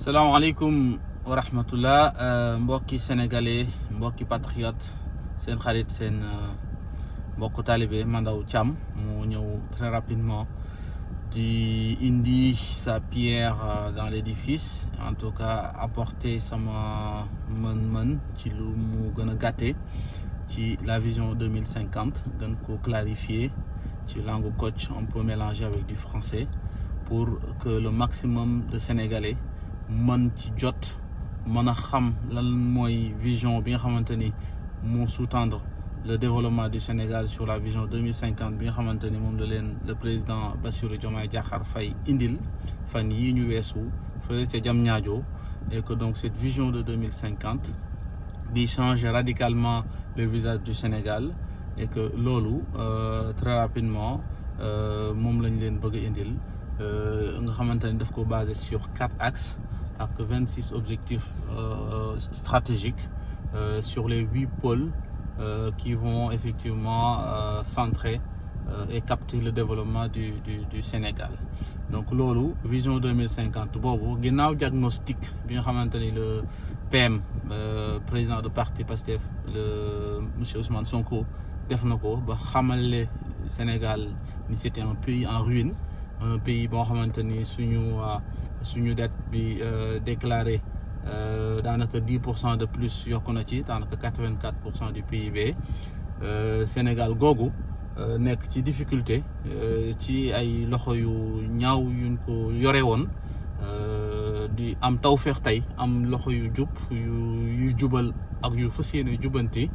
salaamaaleykum wa rahmatullah mbokki sénégalais mbokki patriote seen xarit seen mbokku talibé Mandaw Thiam mu ñëw très rapidement di indi sa pierre dans l'édifice, en tout cas apporter sama mën-mën ci lu mu gën a gàtte ci la vision 2050 gën ko clarifier ci langue coach on peut mélanger avec du français pour que le maximum de sénégalais mën ci jot mën a xam lan mooy vision bi nga xamante ni moo sous-tendre le développement du Sénégal sur la vision 2050 bi nga xamante ni moom la leen le président Bassirou Diomaye Diakhar Faye indil fan yii ñu weesu fële ca Diamniadio, et que donc cette vision de 2050 bi change radicalement le visage du Sénégal, et que loolu très rapidement moom lañ leen bëgg a indil nga xamante ni daf ko basé sur 4 axes ak 26 objectifs stratégiques sur les 8 pôles qui vont effectivement centrer et capter le développement du Sénégal. Donc loolu vision 2050 boobu ginnaaw diagnostic bi nga xamante ni le PM président de parti Pastef le monsieur Ousmane Sonko def na ko ba xamale Sénégal ni c'était un pays en ruine, un pays boo xamante ni suñu dette bi déclaré daanaka 10% de plus yokku na ci daanaka 84% du PIB. Sénégal googu nekk ci difficulté ci ay loxo yu ñaaw yuñ ko yore woon di am tawfeex tey am loxo yu jub yu jubal ak yu fas yéene jubanti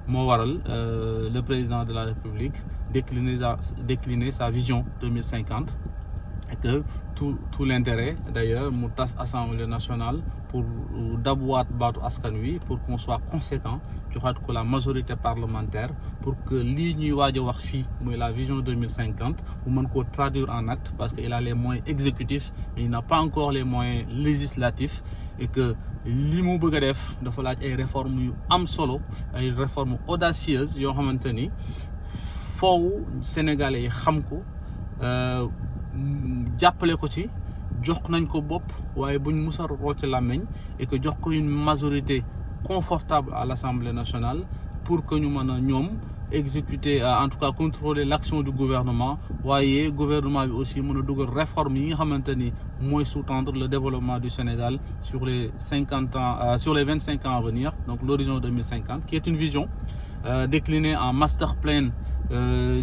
moo waral le président de la République décliner sa vision 2050, et que tout l'intérêt d'ailleurs mu tas Assemblée nationale pour dabuwaat baatu askan wi pour qu'on soit conséquent joxaat ko la majorité parlementaire pour que lii ñuy waaj a wax fii mooy la vision 2050 mu mën koo traduire en acte, parce que il a les moyens exécutifs mais il n'a pas encore les moyens législatifs, et que li mu bëgg a def dafa laaj ay réformes yu am solo, ay réformes audacieuses yoo xamante ni foofu sénégalais yi xam ko jàppale ko ci, jox nañ ko bopp waaye buñ musa rocc làmmeñ, et que jox ko une majorité confortable à l'Assemblée nationale pour que ñu mën a ñoom exécuter en tout cas contrôler l'action du gouvernement, waaye gouvernement bi aussi mën a dugal réforme yi nga xamante ni mooy sous-tendre le développement du Sénégal sur les 50 ans sur les 25 ans à venir, donc l'horizon 2050 qui est une vision déclinée en master plan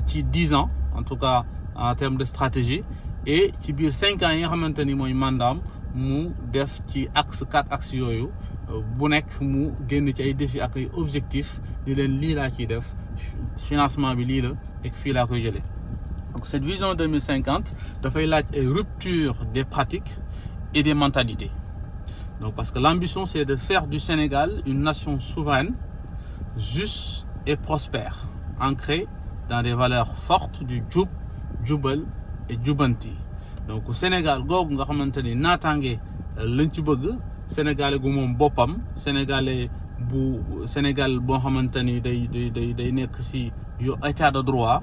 ci 10 ans en tout cas en termes de stratégie, et ci biir 5 ans yi nga xamante ni mooy mandaam mu def ci axe 4 axes yooyu bu nekk mu génn ci ay défis ak ay objectifs di leen lii laa ciy def, financement bi lii la et fii laa koy jëlee. Donc cette vision 2050 dafay laaj ay rupture des pratiques et des mentalités. Donc parce que l'ambition c'est de faire du Sénégal une nation souveraine, juste et prospère, ancrée dans des valeurs fortes du jub, jubal et jubanti. Donc Sénégal googu nga xamante ni naataange lañ ci bëgg, sénégalais gu moom boppam, sénégal boo xamante ni day nekk si yu état de droit,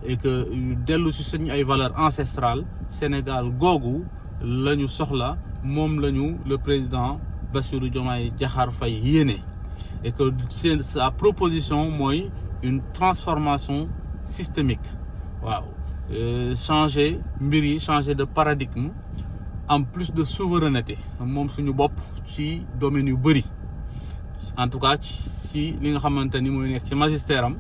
et que dellu si suñu ay valeurs ancestrales. Sénégal googu la ñu soxla, moom la ñu le président Bassirou Diomaye Diakhar Faye yéene, et que sa proposition mooy une transformation systémique. Waaw, changer mbir yi, changer de paradigme, en plus de souveraineté moom suñu bopp ci domaine yu bëri, en tout cas si li nga xamante ni mooy nekk ci magistère am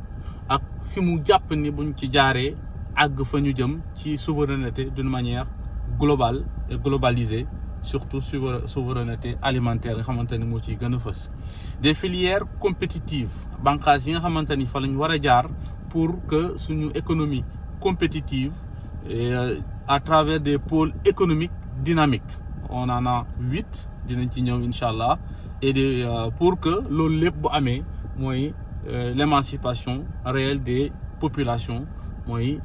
ak fi mu jàpp ni buñ ci jaaree àgg fa ñu jëm ci souveraineté d'une manière globale et globalisée, surtout souveraineté alimentaire nga xamante ni moo ciy gën a fës. Des filières compétitives, bànqaas yi nga xamante ni fa lañ war a jaar pour que suñu économie compétitive et à travers des pôles économiques dynamiques. On en a 8 dinañ ci ñëw incha allah, et pour que loolu lépp bu amee mooy l'émancipation réelle des populations, mooy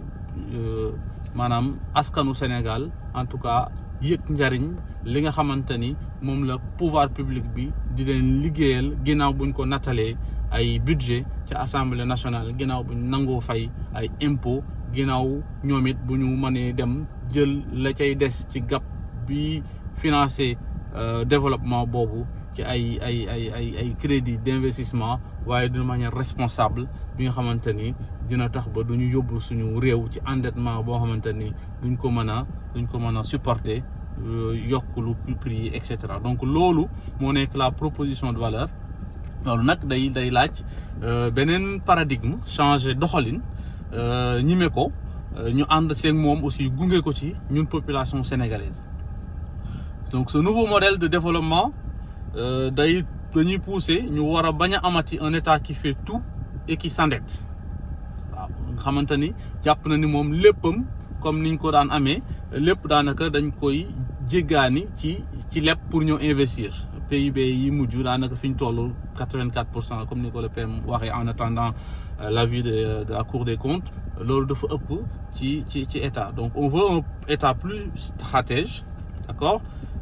maanaam askanu Sénégal en tout cas yëg njariñ li nga xamante ni moom la pouvoir public bi di leen liggéeyal ginnaaw buñ ko nattalee ay budget ci Assemblée nationale, ginnaaw buñ nangoo fay ay impôts, ginnaaw ñoom it bu ñu mënee dem jël la cay des ci gap bi financer développement boobu ci ay crédit d'investissement waaye d'une manière responsable bi nga xamante ni dina tax ba du ñu yóbbu suñu réew ci endettement boo xamante ni duñ ko mën a supporter yokk lu prix yi et cetera. Donc loolu moo nekk la proposition de valeur. loolu nag day laaj beneen paradigme changer doxalin ñime ko ñu ànd seen moom aussi gunge ko ci ñun population sénégalaise. Donc ce nouveau modèle de développement dañuy pousser ñu war a bañ a amati un état qui fait tout et qui s'endette waaw nga xamante ni jàpp na ni moom léppam comme niñ ko daan amee lépp daanaka dañ koy jéggaani ci lépp pour ñu investir. PIB yi mujj daanaka fi ñu toll 84% comme ni ko le PM waxee en attendant l'avis de la Cour des comptes loolu dafa ëpp ci état. Donc on veut un état plus stratège, d'accord,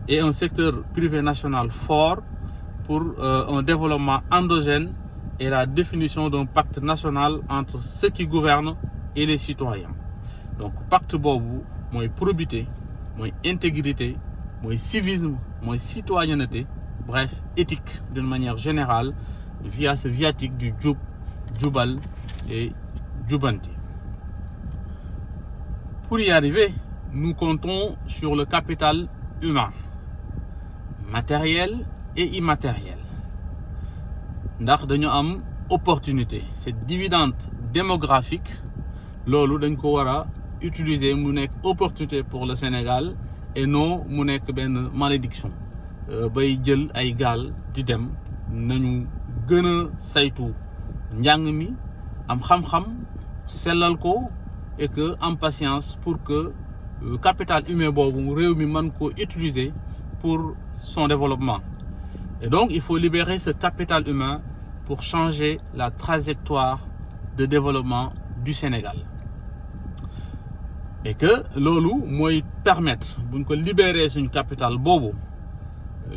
et un secteur privé national fort pour un développement endogène et la définition d'un pacte national entre ceux qui gouvernent et les citoyens. Donc pacte boobu mooy probité, mooy intégrité, mooy civisme, mooy citoyenneté, bref, éthique d'une manière générale via ce viatique du jub, jubal et jubanti. Pour y arriver, nous comptons sur le capital humain, matériel et immatériel. Ndax dañu am opportunité, cette dividende démographique loolu dañ ko war a utiliser mu nekk opportunité pour le Sénégal et non mu nekk benn malédiction. Bay jël ay gaal di dem nañu gën a saytu njàng mi am xam-xam sellal ko et que am patience pour que capital humain boobu réew mi mën ko utiliser pour son développement. Et donc il faut libérer ce capital humain pour changer la trajectoire de développement du Sénégal. Et que loolu mooy permettre buñ ko libérer suñu capital boobu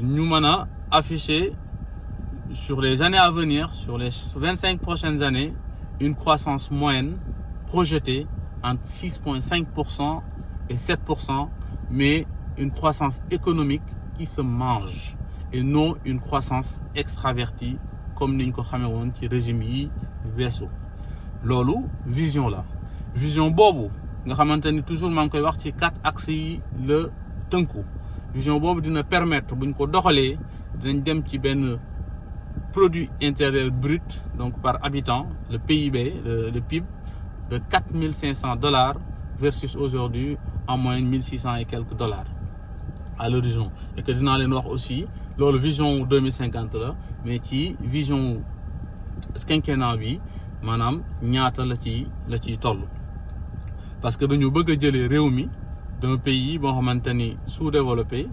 ñu mën a afficher sur les années à venir, sur les 25 prochaines années, une croissance moyenne projetée entre 6,5% et 7%, mais une croissance économique qui se mange et non une croissance extravertie comme niñ ko xamee woon ci régime yi weesu. Loolu vision la vision boobu nga xamante ni toujours maa ngi koy wax ci 4 axes yi la tënku. Vision boobu dina permettre buñ ko doxalee dinañ dem ci benn produit intérieur brut donc par habitant, le PIB, le PIB de $4 500 versus aujourd'hui en moyenne 1600 et quelques dollars à l'horizon. Et que dinaa leen wax aussi loolu vision 2050 la mais ci vision quinquennat bi maanaam ñaata la ciy toll. Parce que dañu bëgg a jëlee réew mi d'un pays boo xamante ni sous-développé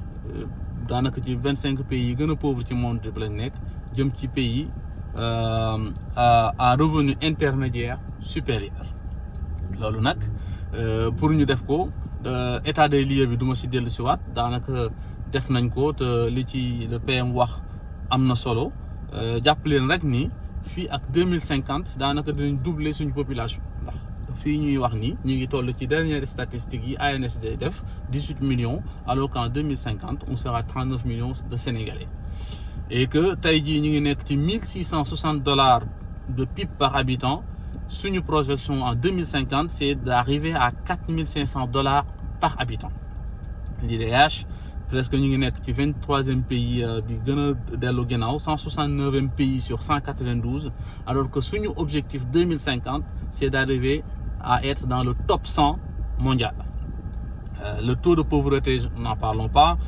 daanaka ci 25 pays yi gën a pauvre ci monde bi lañ nekk jëm ci pays à revenu intermédiaire supérieur. Loolu nag pour ñu def ko état des lieux bi du ma si dellu si waat daanaka def nañ ko te li ci le PM wax am na solo jàpp leen rek ni fii ak 2050 daanaka dinañ doubler suñu population. Fii ñuy wax ni ñu ngi toll ci dernière statistique yi ANSD def 18 millions alors qu'en 2050 on sera 39 millions de Sénégalais et que tey jii ñu ngi nekk ci $1660 de PIB par habitant. Suñu projection en 2050 c'est d'arriver à $4500 par habitant. L'IDH presque ñu ngi nekk ci 23e pays bi gën a dellu ginnaaw 169e pays sur 192 alors que suñu objectif 2050 c'est d'arriver à être dans le top 100 mondial. Le taux de pauvreté, n'en parlons pas.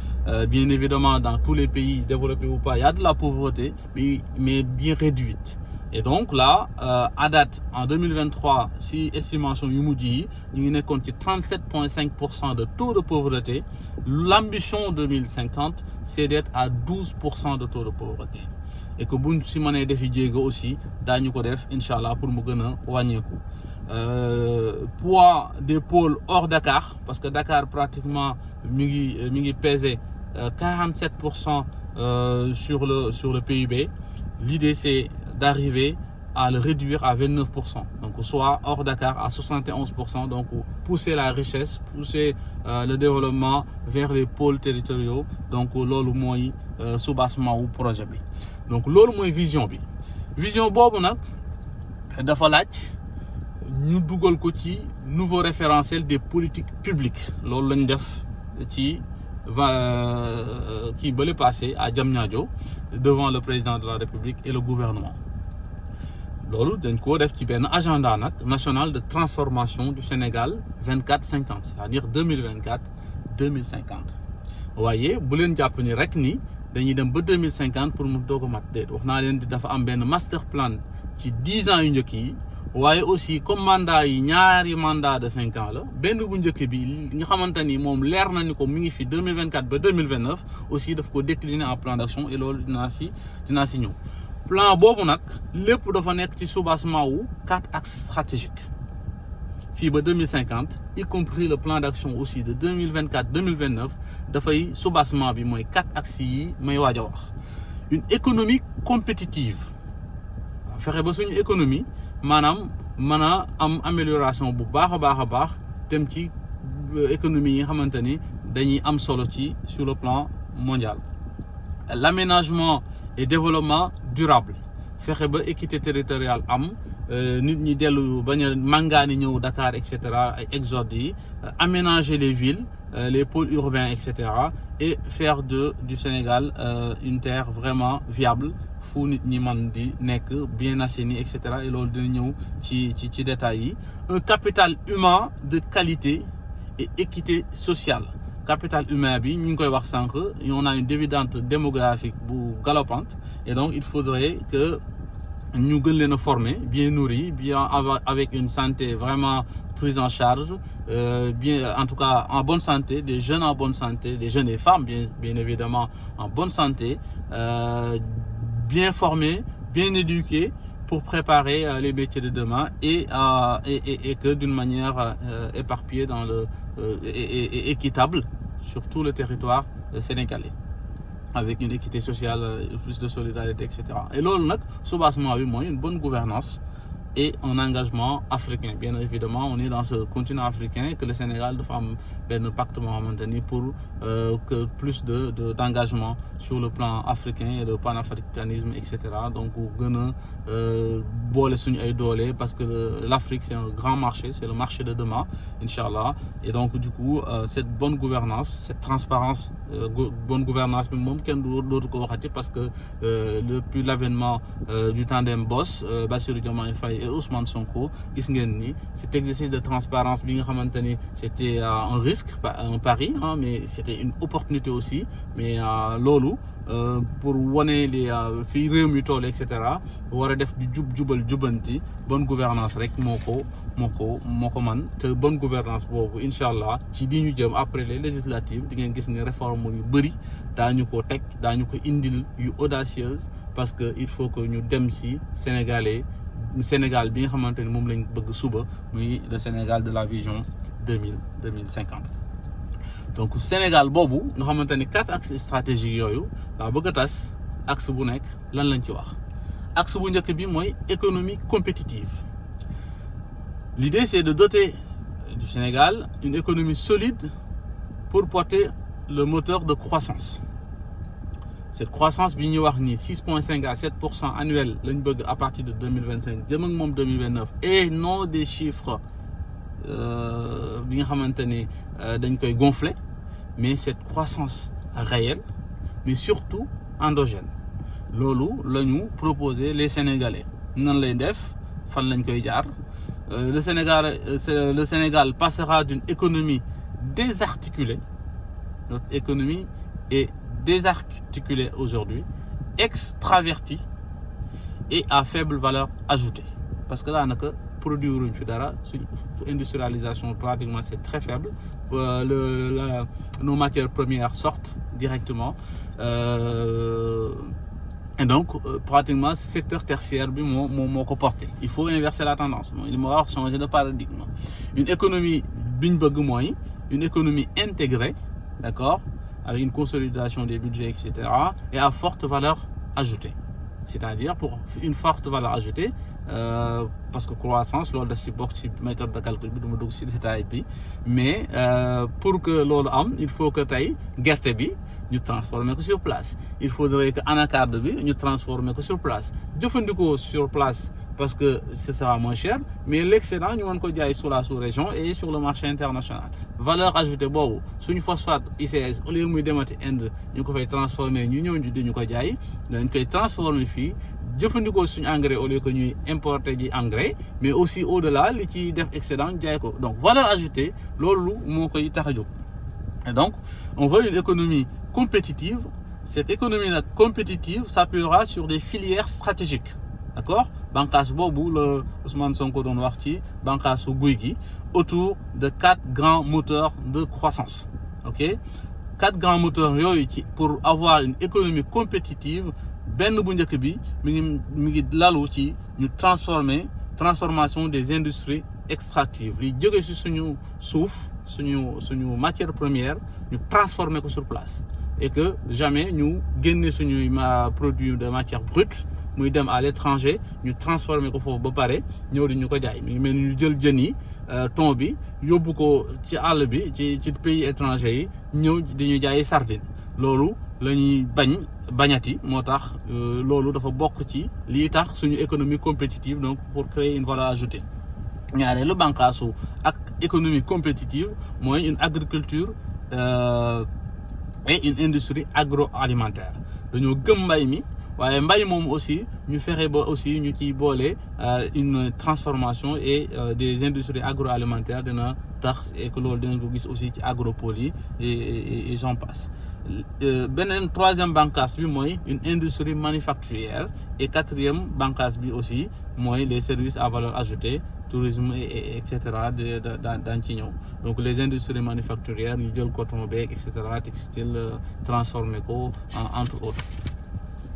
Bien évidemment, dans tous les pays développés ou pas, il y a de la pauvreté, mais bien réduite. Et donc là, à date, en 2023, si estimation yu mujj yi ñu ngi nekkoon ci 37,5% de taux de pauvreté, l'ambition 2050, c'est d'être à 12% de taux de pauvreté. Et que buñ si mënee defi jéego aussi daañu ko def incha allah pour mu gën a wàññeeku. Poids des pôles hors Dakar, parce que Dakar pratiquement mi ngi peser 47% sur le PIB. L'idée c'est d'arriver à le réduire à 29%. Donc soit hors Dakar à 71%, donc pousser la richesse, pousser le développement vers les pôles territoriaux. Donc loolu mooy soubassement wu projet bi. Donc loolu mooy vision bi. Vision boobu nag dafa laaj ñu dugal ko ci nouveau référentiel des politiques publiques. Loolu lañ def ci qui bële passé à Diamniadio devant le président de la République et le gouvernement. Loolu dañ koo def ci benn agenda nag national de transformation du Sénégal 24-50, c'est-à-dire 2024-2050. waaye bu leen jàpp ni rek ni dañuy dem ba 2050 pour mu doog a mat déet wax naa leen di dafa am benn master plan ci 10 ans yu njëkk yi. waaye aussi comme mandat yi ñaari mandat de 5 ans la benn bu njëkk bi nga xamante ni moom leer na ni ko mi ngi fi 2024 ba 2029 aussi daf ko décliner en plan d'action et loolu dinaa si ñëw. Plan boobu nag lépp dafa nekk ci soubassement wu 4 axes stratégiques fii ba 2050 y compris le plan d'action aussi de 2024-2029 dafay soubassement bi mooy 4 axes yi may waaj a wax. Une économie compétitive fexe ba suñu économie maanaam mën a am amélioration bu baax a baax dem ci économie yi nga xamante ni dañuy am solo ci sur le plan mondial. L'aménagement et développement durable fexe ba équité territoriale am nit ñi dellu bañ a màngaani ñëw Dakar et cetera ay exode yi aménager les villes les pôles urbains et cetera et faire du Sénégal une terre vraiment viable fu nit ñi man di nekk bien assaini et cetera et loolu dina ñëw ci détails yi. Un capital humain de qualité et équité sociale. Capital humain bi ñu ngi koy wax sànq on a une dividende démographique bu galopante et donc il faudrait que ñu gën leen a former bien nourris bien avec une santé vraiment prise en charge bien en tout cas en bonne santé, des jeunes en bonne santé, des jeunes et femmes bien évidemment en bonne santé, bien formés, bien éduqués pour préparer les métiers de demain et que d'une manière éparpillée dans et équitable sur tout le territoire sénégalais, avec une équité sociale, plus de solidarité, etc. Et loolu nag soubassement bi mooy une bonne gouvernance et un engagement africain. Bien évidemment, on est dans ce continent africain que le Sénégal dafa am benn pacte moo xamante ni pour que plus d'engagement sur le plan africain et le panafricanisme et cetera. Donc gën a boole suñu ay doole parce que l'Afrique c'est un grand marché, c'est le marché de demain, Inch'Allah. Et donc du coup cette bonne gouvernance, cette transparence, bonne gouvernance bi moom kenn dootu ko waxati parce que depuis l'avènement du tandem boss Bassirou Diomaye Faye et Ousmane Sonko gis ngeen ni cet exercice de transparence bi nga xamante ni c'était un risque, un pari, mais c'était une opportunité aussi. Mais loolu pour wane les fii réew mi toll et cetera war a def du jubal jubanti bonne gouvernance rek moo ko man te bonne gouvernance boobu incha allah ci di ñu jëm après les législatives di ngeen gis ni réforme yu bëri daañu ko teg daañu ko indil yu audacieuse parce que il faut que ñu dem si Sénégal bi nga xamante ni moom lañ bëgg suba muy le Sénégal de la vision 2050. Donc Sénégal boobu nga xamante ni 4 axes stratégiques yooyu daa bëgg a tas axe bu nekk lan lañ ci wax. Axe bu njëkk bi mooy économie compétitive. L'idée c'est de doter du Sénégal une économie solide pour porter le moteur de croissance. Cette croissance bi ñuy wax ni 6,5 à 7% annuel lañ bëgg à partir de 2025 jëm ak moom 2029 et non des chiffres bi nga xamante ni dañ koy gonfler, mais cette croissance réelle mais surtout endogène. Loolu la ñu proposer les Sénégalais nan lay def fan lañ koy jaar. Le Sénégal passera d'une économie désarticulée, notre économie est désarticulée aujourd'hui, extravertie et à faible valeur ajoutée. Parce que daanaka produire uñ fi dara, suñ industrialisation pratiquement c'est très faible. Nos matières premières sortent directement. Et donc pratiquement secteur tertiaire bi moo ko porté. Il faut inverser la tendance, il faut wax changer de paradigme. Une économie bi ñu bëgg mooy une économie intégrée, d'accord, avec une consolidation des budgets, etc. et à forte valeur ajoutée. c'est-à-dire pour une forte valeur ajoutée, parce que croissance loolu daf ci bokk ci méthode de calcul bi du ma dugg ci détail bi, mais pour que loolu am il faut que tey gerte bi ñu transformer ko sur place, il faudrait que anacarde bi ñu transformer ko sur place, jëfandikoo sur place parce que ce sera moins cher, mais l'excédent ñu mën ko jaay sur la sous-région et sur le marché international. Valeur ajoutée boobu suñu phosphate ICS au lieu muy demati Inde ñu ko fay transformer ñu ñëw di ñu ko jaay, dañ koy transformer fii jëfandikoo suñu engrais au lieu que ñuy importer ji engrais, mais aussi au-delà li ci def excédent jaay ko. Donc valeur ajoutée loolu moo koy tax a jóg. Et donc on veut une économie compétitive. Cette économie compétitive s'appuiera sur des filières stratégiques. D'accord, bànqaas boobu la Ousmane Sonko doon wax ci bànqaasu guy gi autour de 4 grands moteurs de croissance. Ok, 4 grands moteurs yooyu ci pour avoir une économie compétitive, benn bu njëkk bi mi ngi lalu ci ñu transformation des industries extractives li jóge ci suñu suuf suñu matière première ñu transformer ko sur place, et que jamais ñu génne suñuy produit de matière brute muy dem à l'étranger ñu transformer ko foofu ba pare ñëw di ñu ko jaay. mi ngi mel ni ñu jël jën yi thon bi yóbbu ko ci àll bi ci pays étranger yi ñëw di ñu jaayi sardine. Loolu la ñuy bañati moo tax loolu dafa bokk ci lii tax suñu économie compétitive, donc pour créer une valeur ajoutée. ñaareelu bànqaasu ak économie compétitive mooy une agriculture et une industrie agroalimentaire. Dañoo gëm mbay mi, waaye mbay moom aussi ñu fexe ba aussi ñu ciy boole une transformation et des industries agroalimentaires dina tax, et que loolu dinañ ko gis aussi ci agropole yi et j'en passe. Beneen troisième bànqaas bi mooy une industrie manufacturière, et quatrième bànqaas bi aussi mooy les services à valeur ajoutée, tourisme et cetera daañ ci ñëw. Donc les industries manufacturières ñu jël coton beeg et cetera, textile transformé ko entre autres.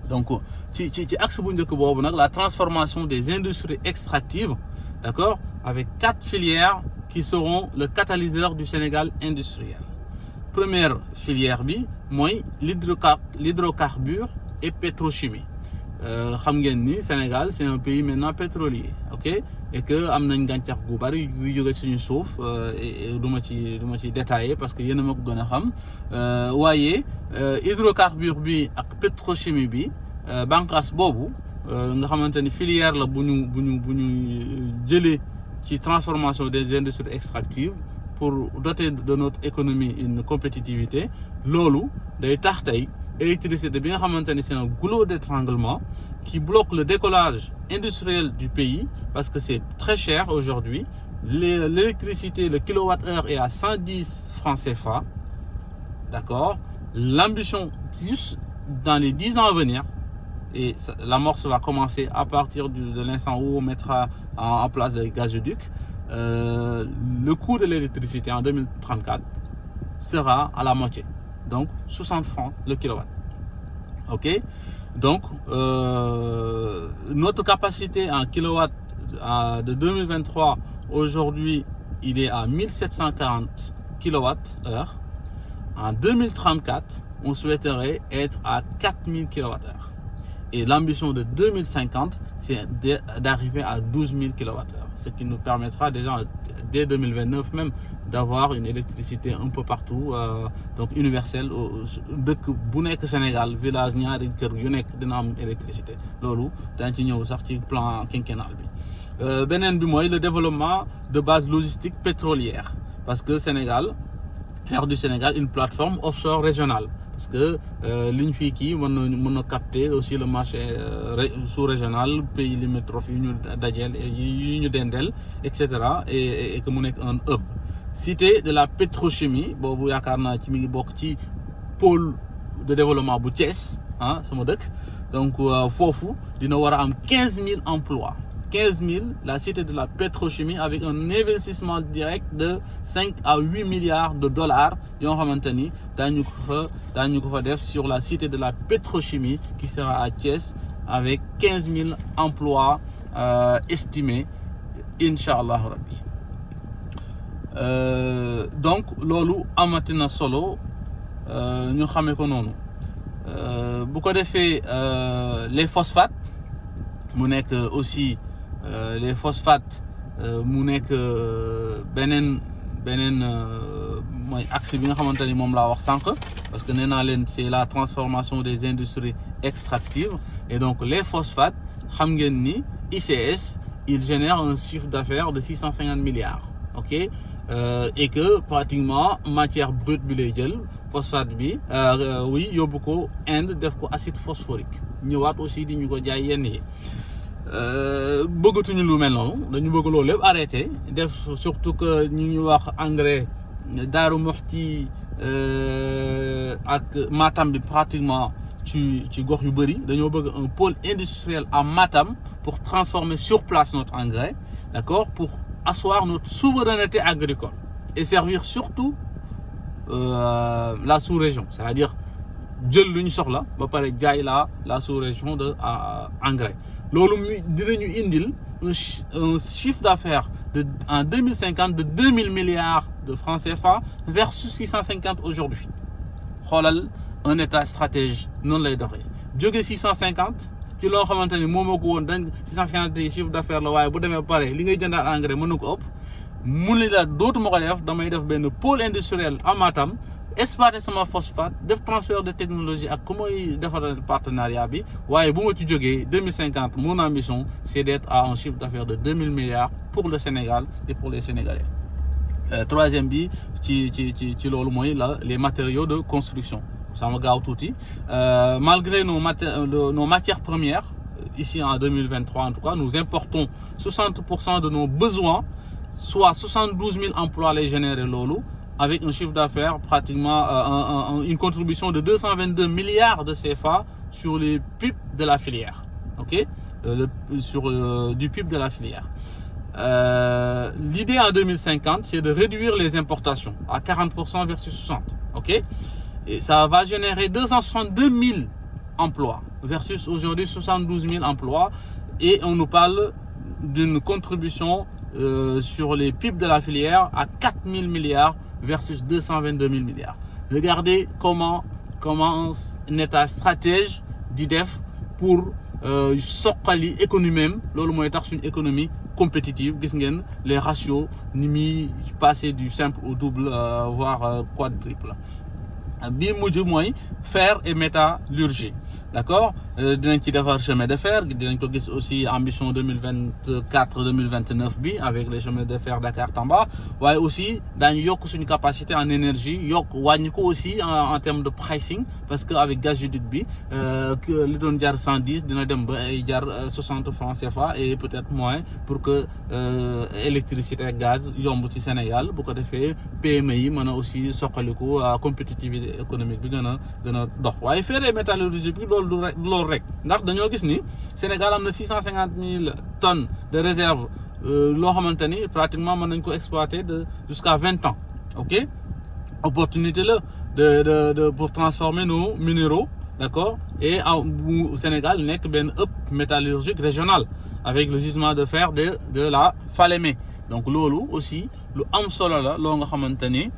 Donc ci axe bu njëkk boobu nag la transformation des industries extractives, d'accord, avec 4 filières qui seront le catalyseur du Sénégal industriel. Première filière bi mooy l'hydrocarbure et pétrochimie. Xam ngeen ni Sénégal c'est un pays maintenant pétrolier, ok, et que am nañ gàncax gu bari yu jóge suñu suuf, et du ma ci détailler parce que yéen a ma ko gën a xam, waaye hydrocarbure bi ak pétrochimie bi bànqaas boobu nga xamante ni filière la bu ñu jëlee ci transformation des industries extractives pour doter de notre économie une compétitivité. Loolu day tax tey électricité bi nga xamante ni c'est un goulot d'étranglement qui bloque le décollage industriel du pays, parce que c'est très cher aujourd'hui. L'électricité, le kilowattheure est à 110 francs CFA, d'accord. L'ambition juste dans les 10 ans à venir, et l'amorce va commencer à partir de l'instant où on mettra en place les gazoducs, le coût de l'électricité en 2034 sera à la moitié, donc 60 francs le kilowatt. Ok, donc notre capacité en kilowatt de 2023 aujourd'hui il est à 1740 kWh. En 2034 on souhaiterait être à 4000 kWh, et l'ambition de 2050 c'est d'arriver à 12 000 kWh, ce qui nous permettra déjà dès 2029 même d'avoir une électricité un peu partout, donc universelle. Dëkk bu nekk Sénégal village ñaari kër yu nekk dina am électricité. Loolu dañ ci ñëw sax ci plan quinquennal bi. Beneen bi mooy le développement de bases logistiques pétrolières, parce que Sénégal, faire du Sénégal une plateforme offshore régionale, parce que liñ fii kii mën na capter aussi le marché sous-régional, pays limitrophes yu ñu dajeel yu ñu dendeel, et cetera, et que mu nekk un hub. Cité de la pétrochimie boobu yaakaar naa ci mi ngi bokk ci pôle de développement bu Thiès, sama dëkk. Donc foofu dina war a am 15 000 emplois. 15 000, la cité de la pétrochimie, avec un investissement direct de 5 à 8 milliards de dollars yoo xamante ni daañu ko fa def sur la cité de la pétrochimie qui sera à Thiès, avec 15 000 emplois estimés, Inch'Allah Rabbi. Donc loolu amati na solo ñu xamee ko noonu. Bu ko defee les phosphates, mu nekk aussi les phosphates mu nekk beneen mooy axe bi nga xamante ni moom laa wax sànq parce que nee naa leen c'est la transformation des industries extractives et donc les phosphates xam ngeen ni ICS il génère un chiffre d'affaires de 650 milliards ok et que pratiquement matière brute bi lay jël phosphate bi oui yóbbu ko Inde def ko acide phosphorique ñëwaat aussi di ñu ko jaay yenn yi bëggatuñu lu mel noonu dañu bëgg loolu lépp arrêté def surtout que ñu ngi wax engrais Daaru Muxti ak Matam bi pratiquement ci gox yu bëri dañoo bëgg un pôle industriel à Matam pour transformer sur place notre engrais d'accord pour asseoir notre souveraineté agricole et servir surtout la sous-région c'est-à-dire jël lu ñu soxla ba pare jaay la sous-région de engrais loolu dinañu indil un chiffre d'affaires en 2050 de 2000 milliards de francs CFA versus 650 aujourd'hui xoolal un état stratège noonu lay doxee jóge 650 ci loo xamante ni moom moo ko woon dañ 650 yi chiffre d'affaires la waaye bu demee ba pare li ngay jëndaat engrais mën na ko ëpp mu ne la dootuma ko def damay def benn pôle industriel à Matam exploiter sama phosphate def transfert de technologie ak ku may defar partenariat bi waaye bu ma ci jógee 2050 mon ambition c'est d'être à un chiffre d'affaires de 2000 milliards pour le Sénégal et pour les Sénégalais. Troisième bi ci loolu mooy les matériaux de construction ça ma gaaw tuuti malgré nos matières premières ici en 2023 en tout cas nous importons 60% de nos besoins soit 72 000 emplois lay générer loolu avec un chiffre d'affaires pratiquement une contribution de 222 milliards de CFA sur les PIB de la filière ok du PIB de la filière. L'idée en 2050 c'est de réduire les importations à 40% versus 60% ok et ça va générer 262 000 emplois versus aujourd'hui 72 000 emplois et on nous parle d'une contribution sur les PIB de la filière à 4 000 milliards versus 222 000 milliards. Regardez comment un état stratège di def pour soqali économie même loolu mooy tax suñu économie compétitive gis ngeen les ratios ni muy passer du simple au double voire quadruple bi mujj mooy fer et métallurgie d'accord dinañ ci defar chemin de fer dinañ ko gis aussi ambition 2024-2029 bi avec les chemins de fer Dakar-Tamba waaye aussi daañu yokk suñu capacité en énergie wàññi ko aussi en termes de pricing parce que avec gazoduc bi li doon jar 110 dina dem ba ay jar 60 francs CFA et peut-être moins pour que électricité ak gaz yomb ci Sénégal bu ko defee PME yi mën a aussi soqaliku compétitivité économique bi gën a dox waaye fer et métallurgie bi loolu rek ndax dañoo gis ni Sénégal am na 650 000 tonnes de réserve loo xamante ni pratiquement mën nañ ko exploiter jusqu'à 20 ans ok opportunité la de pour transformer nos minéraux d'accord et au Sénégal nekk benn hub métallurgique régional avec le gisement de fer de la Falémé donc loolu aussi lu am solo la loo nga xamante ni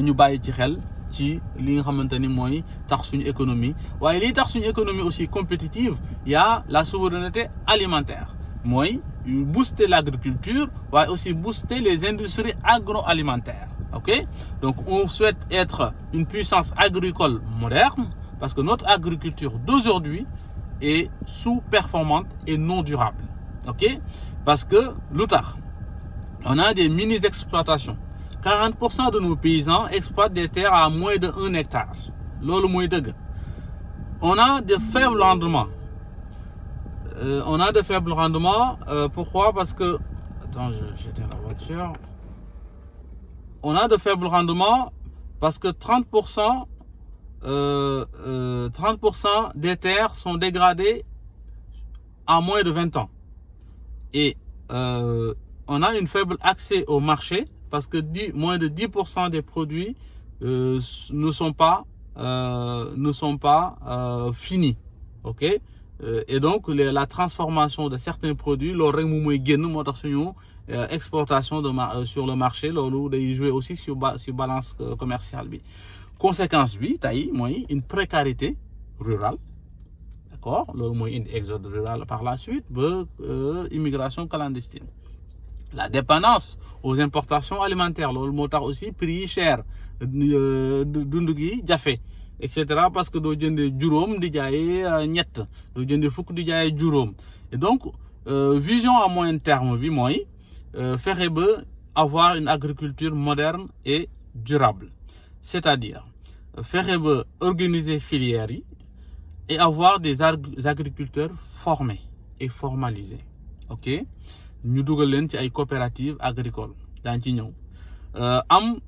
ñu bàyyi ci xel ci li nga xamante ni mooy tax suñu économie waaye liy tax suñu économie aussi compétitive y a la souveraineté alimentaire mooy booster l'agriculture waaye aussi booster les industries agroalimentaires ok donc on souhaite être une puissance agricole moderne parce que notre agriculture d'aujourd'hui est sous-performante et non durable ok parce que lu tax on a des mini-exploitations 40% de nos paysans exploitent des terres à moins de 1 hectare. Loolu mooy dëgg. On a de faibles rendements. Pourquoi? Parce que... Attends, j'éteins la voiture. On a de faibles rendements parce que 30% des terres sont dégradées en moins de 20 ans. Et on a un faible accès au marché parce que moins de 10% des produits ne sont pas finis, ok et donc la transformation de certains produits loolu rek moom mooy génn moo tax suñu exportation sur le marché loolu day jouer aussi sur balance commerciale bi conséquence bi tey mooy une précarité rurale d'accord loolu mooy indi exode rural par la suite ba immigration clandestine. La dépendance aux importations alimentaires loolu moo tax aussi prix yi cher dund gi jafe et cetera parce que doo jëndee juróom di jaayee ñett doo jëndee fukk di jaayee juróom et donc vision à moyen terme bi mooy fexe ba avoir une agriculture moderne et durable, c'est-à-dire fexe ba organiser filières yi et avoir des agriculteurs formés et formalisés, ok ñu dugal leen ci ay coopératives agricoles daañ ci ñëw am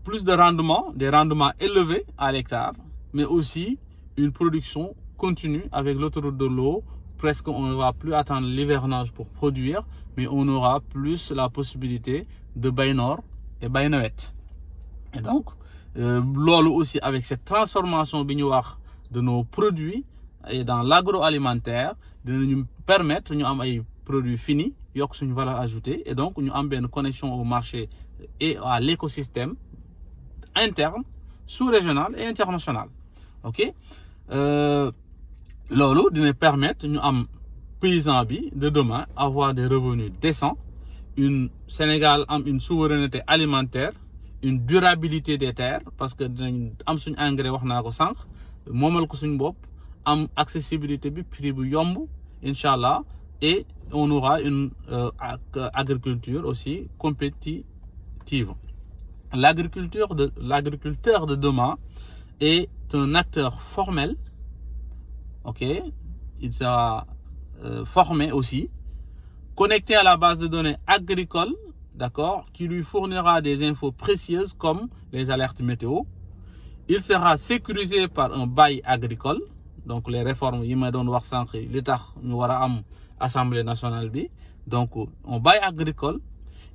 plus de rendement, des rendements élevés à l'hectare, mais aussi une production continue avec l'autoroute de l'eau. Presque on ne va plus attendre l'hivernage pour produire, mais on aura plus la possibilité de bay noor et bay nawet. Et donc loolu aussi avec cette transformation bi ñu wax de nos produits et dans l'agroalimentaire dinañu permettre ñu am ay produits finis yokk suñu valeur ajoutée et donc ñu am benn connexion au marché et à l'écosystème interne, sous-régional et international, ok loolu dina permettre ñu am paysan bi de demain avoir des revenus décents, Sénégal am une souveraineté alimentaire, une durabilité des terres parce que dinañ am suñu engrais wax naa ko sànq moomal ko suñu bopp am accessibilité bi prix bu yomb incha allah et on aura une agriculture aussi compétitive. L'agriculteur de demain est un acteur formel, ok, il sera formé aussi, connecté à la base de données agricole, d'accord, qui lui fournira des infos précieuses comme les alertes météo. Il sera sécurisé par un bail agricole, donc les réformes yi ma doon wax sànq li tax ñu war a am Assemblée nationale bi, donc un bail agricole.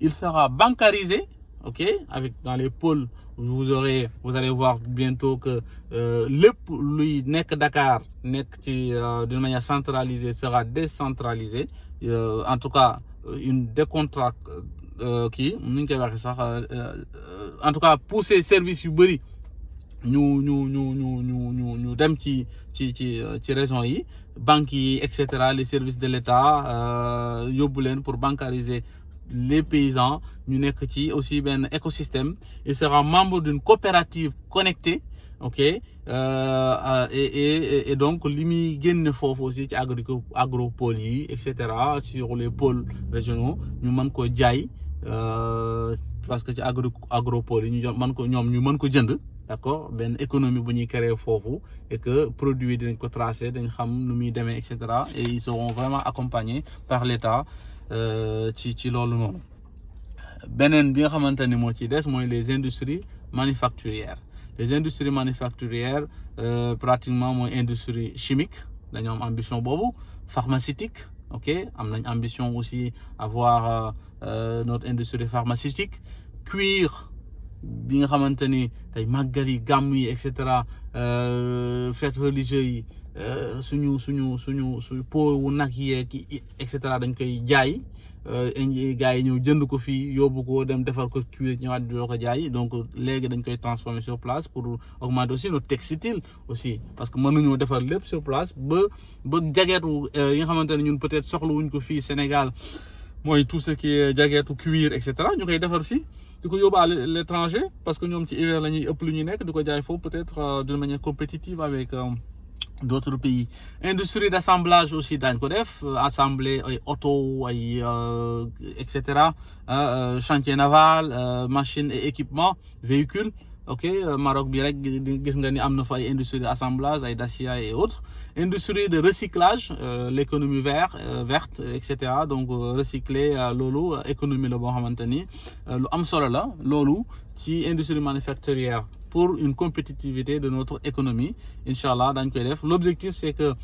Il sera bancarisé, ok, avec dans les pôles vous allez voir bientôt que lépp luy nekk Dakar nekk ci d'une manière centralisée sera décentralisé, en tout cas une décontract kii nu ñu koy waxee sax en tout cas pousser service yu bëri ñu dem ci régions yi banques yi et cetera, les services de l'État yóbbu leen pour bancariser les paysans. ñu nekk ci aussi benn écosystème. Il sera membre d'une coopérative connectée, ok et donc li muy génne foofu aussi ci agropôles yi et cetera sur les pôles régionaux ñu mën ko jaay parce que ci agropôles yi ñu mën ko jënd, d'accord benn économie bu ñuy créer foofu et que produit dinañ ko tracer dañ xam nu muy demee et cetera et ils seront vraiment accompagnés par l'État ci loolu noonu. Beneen bi nga xamante ni moo ci des mooy les industries manufacturières. Les industries manufacturières pratiquement mooy industrie chimique dañoo am ambition boobu, pharmaceutique, ok am nañ ambition aussi avoir notre industrie pharmaceutique, cuir bi nga xamante ni tey màggal yi gàmm yi et cetera fêtes religieuses yi suñu pot wu nag yeeg et cetera dañ koy jaay gars yi ñëw jënd ko fii yóbbu ko dem defar ko cuir ñëwaat di ko jaay, donc léegi dañ koy transformer sur place pour augmenter aussi notre textile aussi parce que mënuñoo defar lépp sur place ba jageetu yi nga xamante ne ñun peut-être soxlawuñ ko fii Sénégal mooy tout ce qui est jageetu cuir et cetera ñu koy defar fii di ko yóbbu à l'étranger parce que ñoom ci hiver la ñuy ëpp lu ñuy nekk di ko jaay foofu peut-être d'une manière compétitive avec d'autres pays. Industrie d'assemblage aussi daañ ko def, assembler ay auto ay et cetera, chantier naval, machines et équipements, véhicules, ok Maroc bi rek gis nga ni am na fa ay industrie d'assemblage ay Dacia et autres. Industrie de recyclage, l'économie verte et cetera, donc recycler loolu économie la boo xamante ni lu am solo la loolu ci industrie manufacturière pour une compétitivité de notre économie inchallah dañ koy def. L'objectif c'est que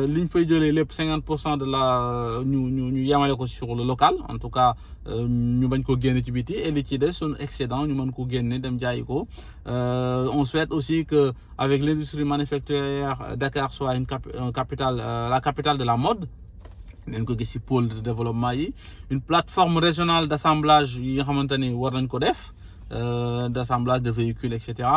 liñ fay jëlee lépp 50% de la ñu yamale ko sur le local, en tout cas ñu bañ ko génne ci biti et li ci des suñu excédent ñu mën ko génne dem jaayi ko. On souhaite aussi que avec l'industrie manufacturière Dakar soit une capitale, la capitale de la mode. Nañ ko gis ci pôle de développement yi, une plateforme régionale d'assemblage yi nga xamante ni war nañ ko def. d'assemblage de véhicules, etc.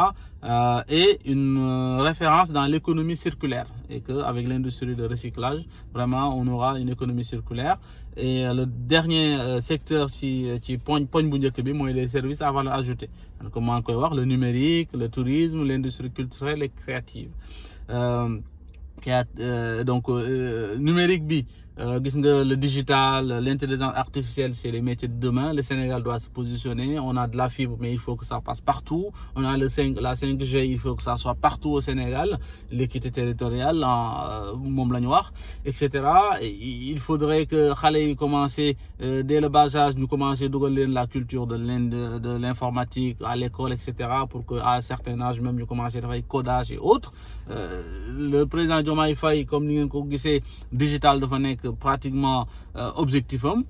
Et une référence dans l'économie circulaire. Et qu'avec l'industrie de recyclage, vraiment, on aura une économie circulaire. Et le dernier secteur qui pogne bu njëkk bi mooy les services à valeur ajoutée. Donc, comment koy wax, le numérique, le tourisme, l'industrie culturelle et créative. Donc numérique bi gis nga le digital, l'intelligence artificielle, c'est les métiers de demain. Le Sénégal doit se positionner. On a de la fibre, mais il faut que ça passe partout. On a la 5G, il faut que ça soit partout au Sénégal. L'équité territoriale, moom la ñu wax, etc. Il faudrait que xale yi commencer dès le bas âge ñu commencer dugal leen la culture de l'informatique à l'école, etc. pour que à un certain âge même ñu commencer dafay codage et autres. Le président Diomaye Faye, comme ni ngeen ko gisee, digital dafa nekk pratiquement objectif am.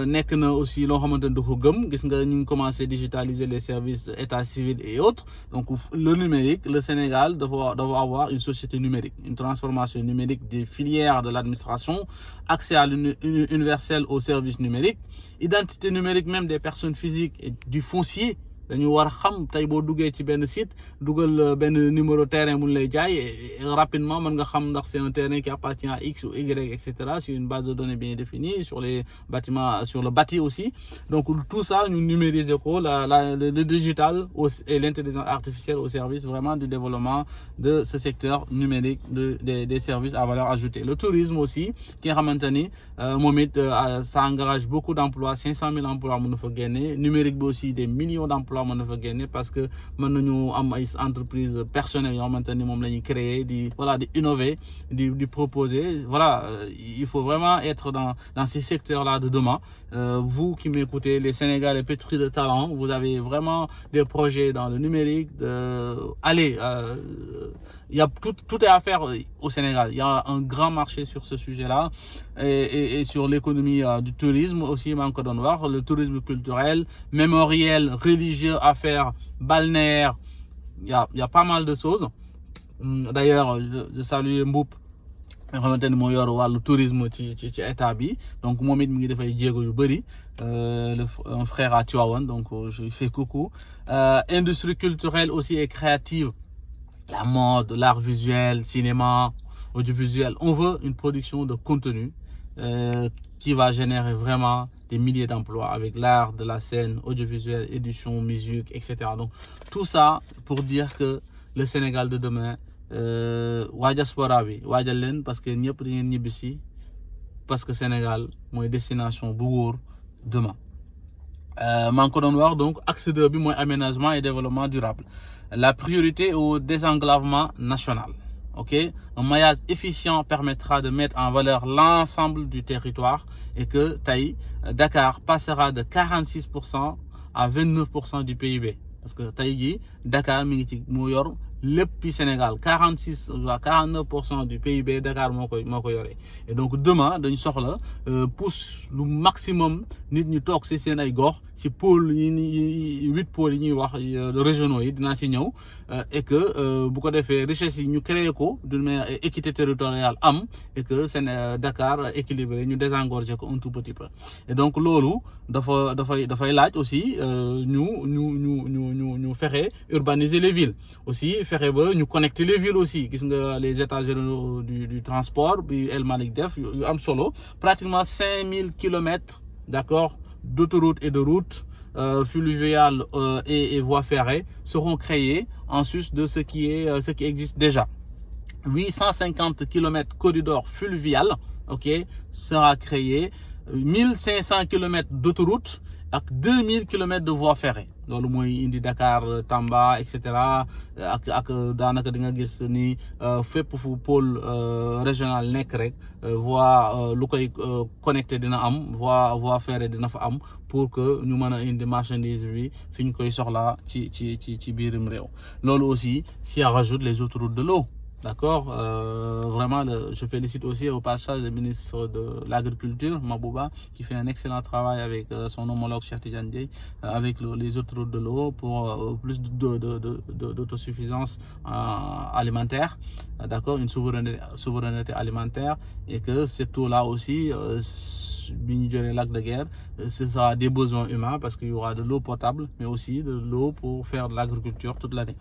Nekk na aussi loo xamante ne da ko gëm. Gis nga ñu ngi commencé digitaliser les services état civil et autres. Donc le numérique, le Sénégal doit avoir une société numérique, une transformation numérique des filières de l'administration, accès à universel aux services numériques, identité numérique même des personnes physiques et du foncier. dañu war a xam tey boo duggee ci benn site dugal benn numéro terrain bu ñu lay jaay rapidement mën nga xam ndax c'est un terrain qui appartient à X ou Y, etc. sur une base de données bien définie, sur les bâtiments, sur le bâti aussi. Donc tout ça ñu numériser ko le digital et l'intelligence artificielle au service vraiment du développement de ce secteur numérique des services à valeur ajoutée. Le tourisme aussi ki nga xamante ni moom it ça engage beaucoup d'emplois, 500 000 emplois mën na fa génne. Numérique bi aussi des millions d'emplois mën na fa génne parce que mën nañu am ay entreprises personnelles yoo xamante ni moom la ñuy créer di innover di proposer. Voilà, il faut vraiment être dans ces secteurs-là de demain. Vous qui m'écoutez, les Sénégalais pétris de talent, vous avez vraiment des projets dans le numérique. Allez, il y a tout est à faire au Sénégal. Il y a un grand marché sur ce sujet-là et sur l'économie du tourisme aussi, le tourisme culturel, mémoriel, religieux à faire, balnéaire. Il y a pas mal de choses. D'ailleurs, je salue Mboup, nga xamante ni moo yor wàllu tourisme ci état bi. Donc moom it mi ngi dafay jéego yu bëri, un frère à Tivaouane, donc je lui fais coucou. Industrie culturelle aussi et créative, la mode, l'art visuel, cinéma, audiovisuel. On veut une production de contenu qui va générer vraiment des milliers d'emplois avec l'art de la scène, audiovisuel, édition, musique, etc. Donc tout ça pour dire que le Sénégal de demain, waa diaspora bi waajal leen parce que ñëpp di ngeen ñibbisi, parce que Sénégal mooy destination bu wóor demain. maa ngi ko doon wax, donc axe 2 bi mooy aménagement et développement durable. La priorité au désenclavement national. Ok, un maillage efficient permettra de mettre en valeur l'ensemble du territoire et que tey Dakar passera de 46% à 29% du PIB. Parce que tey jii Dakar mi ngi ci mu yor lépp Sénégal, 49% du PIB Dakar moo ko yore. Et donc demain dañu soxla pousse lu maximum nit ñu toog ci seen ay gox ci pôle yi 8 pôles yi ñuy wax régionaux yi dinaa ci ñëw, et que bu ko defee richesse yi ñu créer ko d'une manière équité territoriale am, et que Dakar équilibré ñu désengorger ko un tout petit peu. Et donc loolu dafay laaj aussi ñu fexe urbaniser les villes aussi, fexe ba ñu connecter les villes aussi. Gis nga les états généraux du transport bi El Malick def yu am solo, pratiquement 5000 kilomètres, d'accord, d'autoroutes et de routes fluviales et voies ferrées seront créées en sus de ce qui existe déjà. 850 kilomètres corridor fluvial, ok, sera créé, 1500 kilomètres d'autoroutes ak 2000 kilomètres de voies ferrées. Loolu mooy indi Dakar, Tamba, etc. ak daanaka di nga gis ni fépp fu pôle régional nekk rek voie lu koy connecté dina am, voie ferrée dina fa am pour que ñu mën a indi marchandise bi fi ñu koy soxla ci biirum réew. Loolu aussi si on rajoute les autoroutes de l'eau. D'accord, vraiment, je félicite aussi au passage le ministre de l'Agriculture, Mabouba, qui fait un excellent travail avec son homologue Cheikh Tidiane Dièye, avec les autres routes de l'eau pour plus d'autosuffisance alimentaire, d'accord, une souveraineté alimentaire, et que cette eau-là aussi lac de Guiers, ce sera des besoins humains parce qu'il y aura de l'eau potable, mais aussi de l'eau pour faire de l'agriculture toute l'année.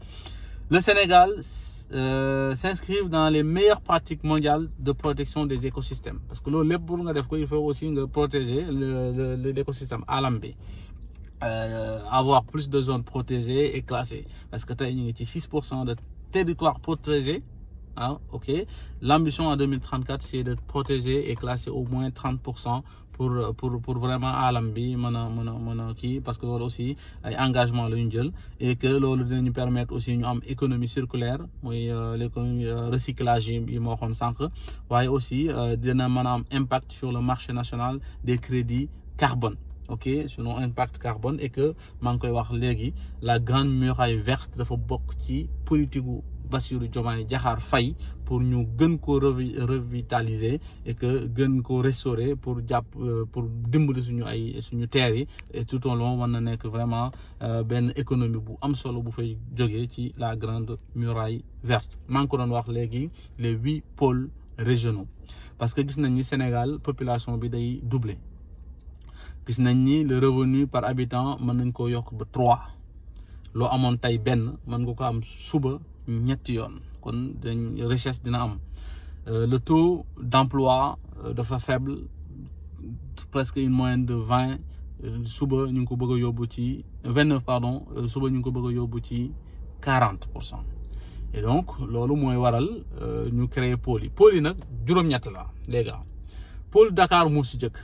Le Sénégal s'inscrivent dans les meilleures pratiques mondiales de protection des écosystèmes. Parce que il faut aussi protéger l'écosystème alam bi. Avoir plus de zones protégées et classées. Parce que tu as 6% de territoire protégé. Hein, ok. L'ambition en 2034, c'est de protéger et classer au moins 30% pour vraiment alam bi parce que loolu aussi ay engagement la ñu jël et que loolu dinañu permettre aussi ñu am économie circulaire mooy l'économie recyclage yi moo waxoon sànq waaye aussi dina mën a am impact sur le marché national des crédits carbone. Ok, sur nos impact carbone et que maa ngi koy wax léegi la grande muraille verte dafa bokk ci politique gu Bassirou Diomaye Diakhar Faye pour ñu gën ko revitaliser et que gën ko restaurer pour dimbali suñu terre yi et tout au long mën na nekk vraiment benn économie bu am solo bu fay jógee ci la grande muraille verte. maa ngi ko doon wax léegi les 8 pôles régionaux parce que gis nañ ni Sénégal population bi day doubler. Gis nañ ni le revenu par habitant mën nañ koo yokk ba 3 loo amoon tey benn mën nga ko am suba ñetti yoon kon richesse dina am le taux d'emploi dafa faible presque une moyenne de 20 suba ñu ngi ko bëgg a yóbbu ci 29 pardon suba ñu ngi ko bëgg a yóbbu ci 40%. Et donc loolu mooy waral ñu créer pôle yi nag juróom-ñett la les gars. Pôle Dakar moo si jëkk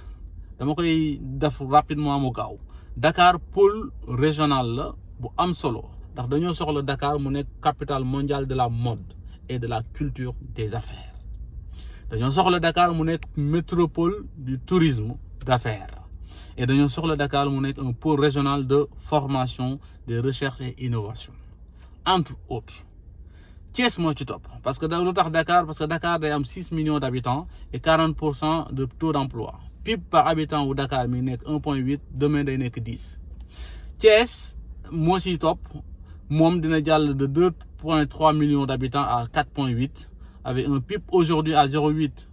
dama koy def rapidement mu gaaw Dakar pôle régional la bu am solo ndax dañoo soxla Dakar mu nekk capitale mondiale de la mode et de la culture des affaires dañoo soxla Dakar mu nekk métropole du tourisme d'affaires et dañoo soxla Dakar mu nekk un pôle régional de formation, de recherche et innovation entre autres. Thiès moo ci topp parce que lu tax Dakar parce que Dakar day am 6 millions d'habitants et 40% de taux d'emploi. PIB par habitant wu Dakar mi nekk 1,8 demain day nekk 10. Thiès moo ci topp moom dina jàll de 2,3 millions d'habitants à 4,8 avec un PIB aujourd'hui à 0,8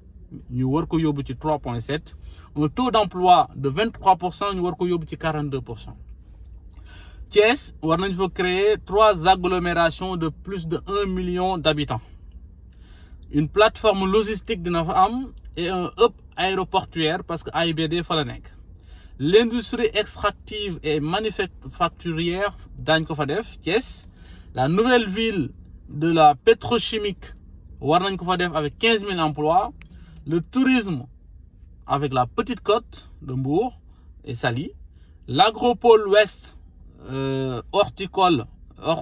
ñu war ko yóbbu ci 3,7 un taux d'emploi de 23% ñu war ko yóbbu ci 42%. Thiès war nañ fa créer 3 agglomérations de plus de 1 million d'habitants. Une plateforme logistique dina fa am et un hub aéroportuaire parce que AIBD fa la nekk. L'industrie extractive et manufacturière daañ ko fa def Thiès. La nouvelle ville de la pétrochimique war nañ ko fa def avec 15 000 emplois. Le tourisme avec la Petite Côte de Mbour et Saly. L'agropole ouest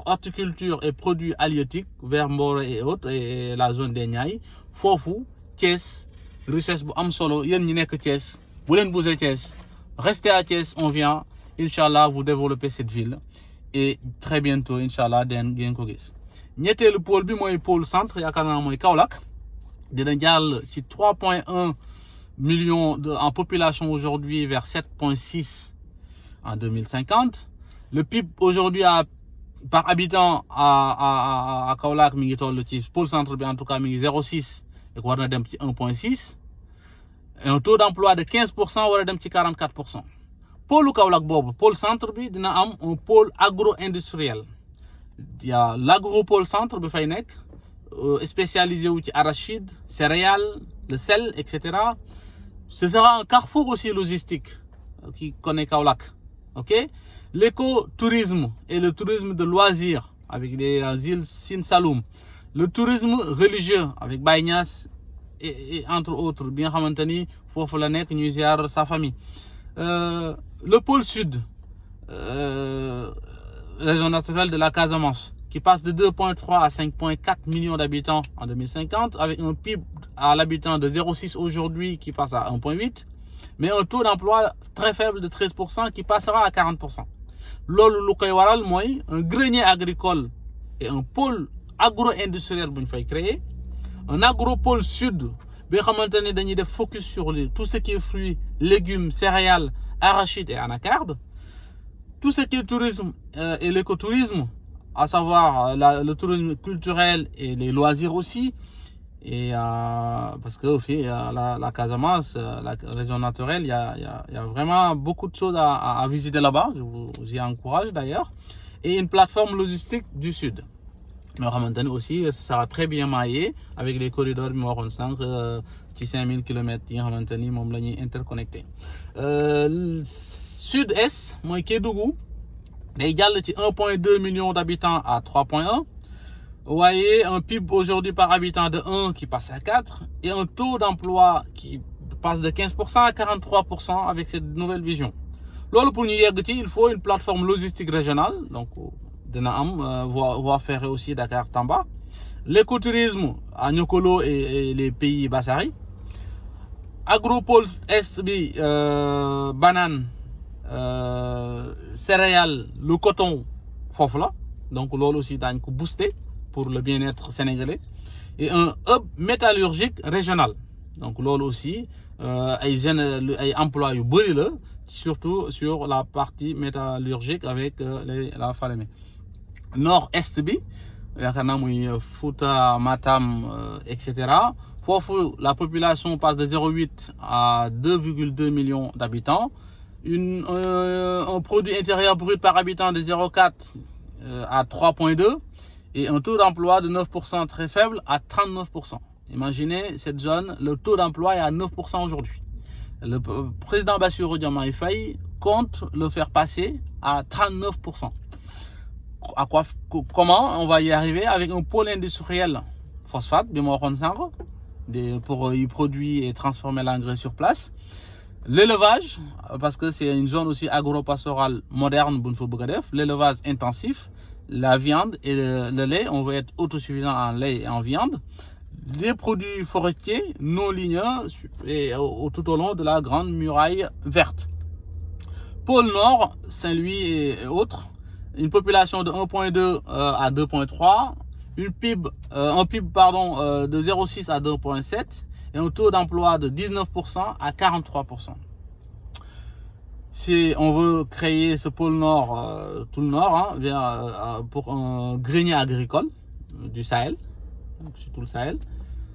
horticulture et produits halieutiques vers Mboro et autres et la zone des Niayes foofu Thiès richesse bu am solo yéen ñi nekk Thiès bu leen bouger Thiès restez à Thiès on vient inchallah vous développer cette ville et très bientôt inchallah ngeen ko gis. ñetteelu pôle bi mooy pôle centre yaakaar naa mooy Kaolack dina jàll ci 3,1 millions en population aujourd'hui vers 7,6 en 2050. Le PIB aujourd'hui par habitant à Kaolack mi ngi toll ci pôle centre bi en tout cas mi ngi 0,6 et war na dem ci 1,6 et un taux d'emploi de 15% war a dem ci 44%. Pôle Kaolack boobu pôle centre bi dina am un pôle agro-industriel. Il y a l'agropôle centre bi fay nekk spécialisé wu ci arachide, céréales, le sel, etc. Ce sera un carrefour aussi logistique qui connaît Kaolack. Ok? L'écotourisme et le tourisme de loisirs avec les îles Sine Saloum. Le tourisme religieux avec Baye Niass et entre autres bi nga xamante ni foofu la nekk ñuy ziar sa famille. Le pôle sud, région naturelle de la Casamance, qui passe de 2,3 à 5,4 millions d'habitants en 2050 avec un PIB à l'habitant de 0,6 aujourd'hui qui passe à 1,8 mais un taux d'emploi très faible de 13% qui passera à 40%. loolu lu koy waral mooy un grenier agricole et un pôle agro-industriel bu ñu fay créer un agropôle sud bi nga xamante ne dañuy def focus sur tout ce qui est fruits, légumes, céréales, arachides et anacardes. Tout ce qui est tourisme et l'écotourisme, à savoir le tourisme culturel et les loisirs aussi, Et parce que aussi, la Casamance, la région naturelle, il y a vraiment beaucoup de choses à visiter là-bas. Je vous y encourage d'ailleurs. Et une plateforme logistique du sud. Mais maintenant aussi, ça sera très bien maillé avec les corridors de Moron 5 qui 5000 km interconnectés. Sud-Est, moi Kédougou, il y a 1,2 million d'habitants à 3,1. Vous voyez un PIB aujourd'hui par habitant de 1 qui passe à 4 et un taux d'emploi qui passe de 15% à 43% avec cette nouvelle vision. Lors pour nous, il faut une plateforme logistique régionale, donc voie ferrée aussi Dakar-Tamba, l'écotourisme à Nyokolo et les pays Bassari, agropole SB, banane, céréales, le coton, fofla, donc l'ol aussi d'un coup boosté pour le bien-être sénégalais, et un hub métallurgique régional. Donc l'ol aussi, ay emploi yu bari la, surtout sur la partie métallurgique avec la Falémé. Nord-Est bi, yakarna muy Fouta, Matam, etc. Fofu, la population passe de 0,8 à 2,2 millions d'habitants. Un produit intérieur brut par habitant de 0,4 à 3,2 et un taux d'emploi de 9% très faible à 39%. Imaginez cette zone, le taux d'emploi est à 9% aujourd'hui. Le président Bassirou Diomaye Faye compte le faire passer à 39%. Comment on va y arriver? Avec un pôle industriel phosphate, pour y produire et transformer l'engrais sur place. L'élevage, parce que c'est une zone aussi agro-pastorale moderne, l'élevage intensif, la viande et le lait, on veut être autosuffisant en lait et en viande. Les produits forestiers non ligneux et tout au long de la grande muraille verte. Pôle Nord, Saint-Louis et autres, une population de 1,2 à 2,3, un PIB de 0,6 à 2,7 et un taux d'emploi de 19% à 43%. Si on veut créer ce pôle Nord, tout le Nord, pour un grenier agricole du Sahel, sur tout le Sahel,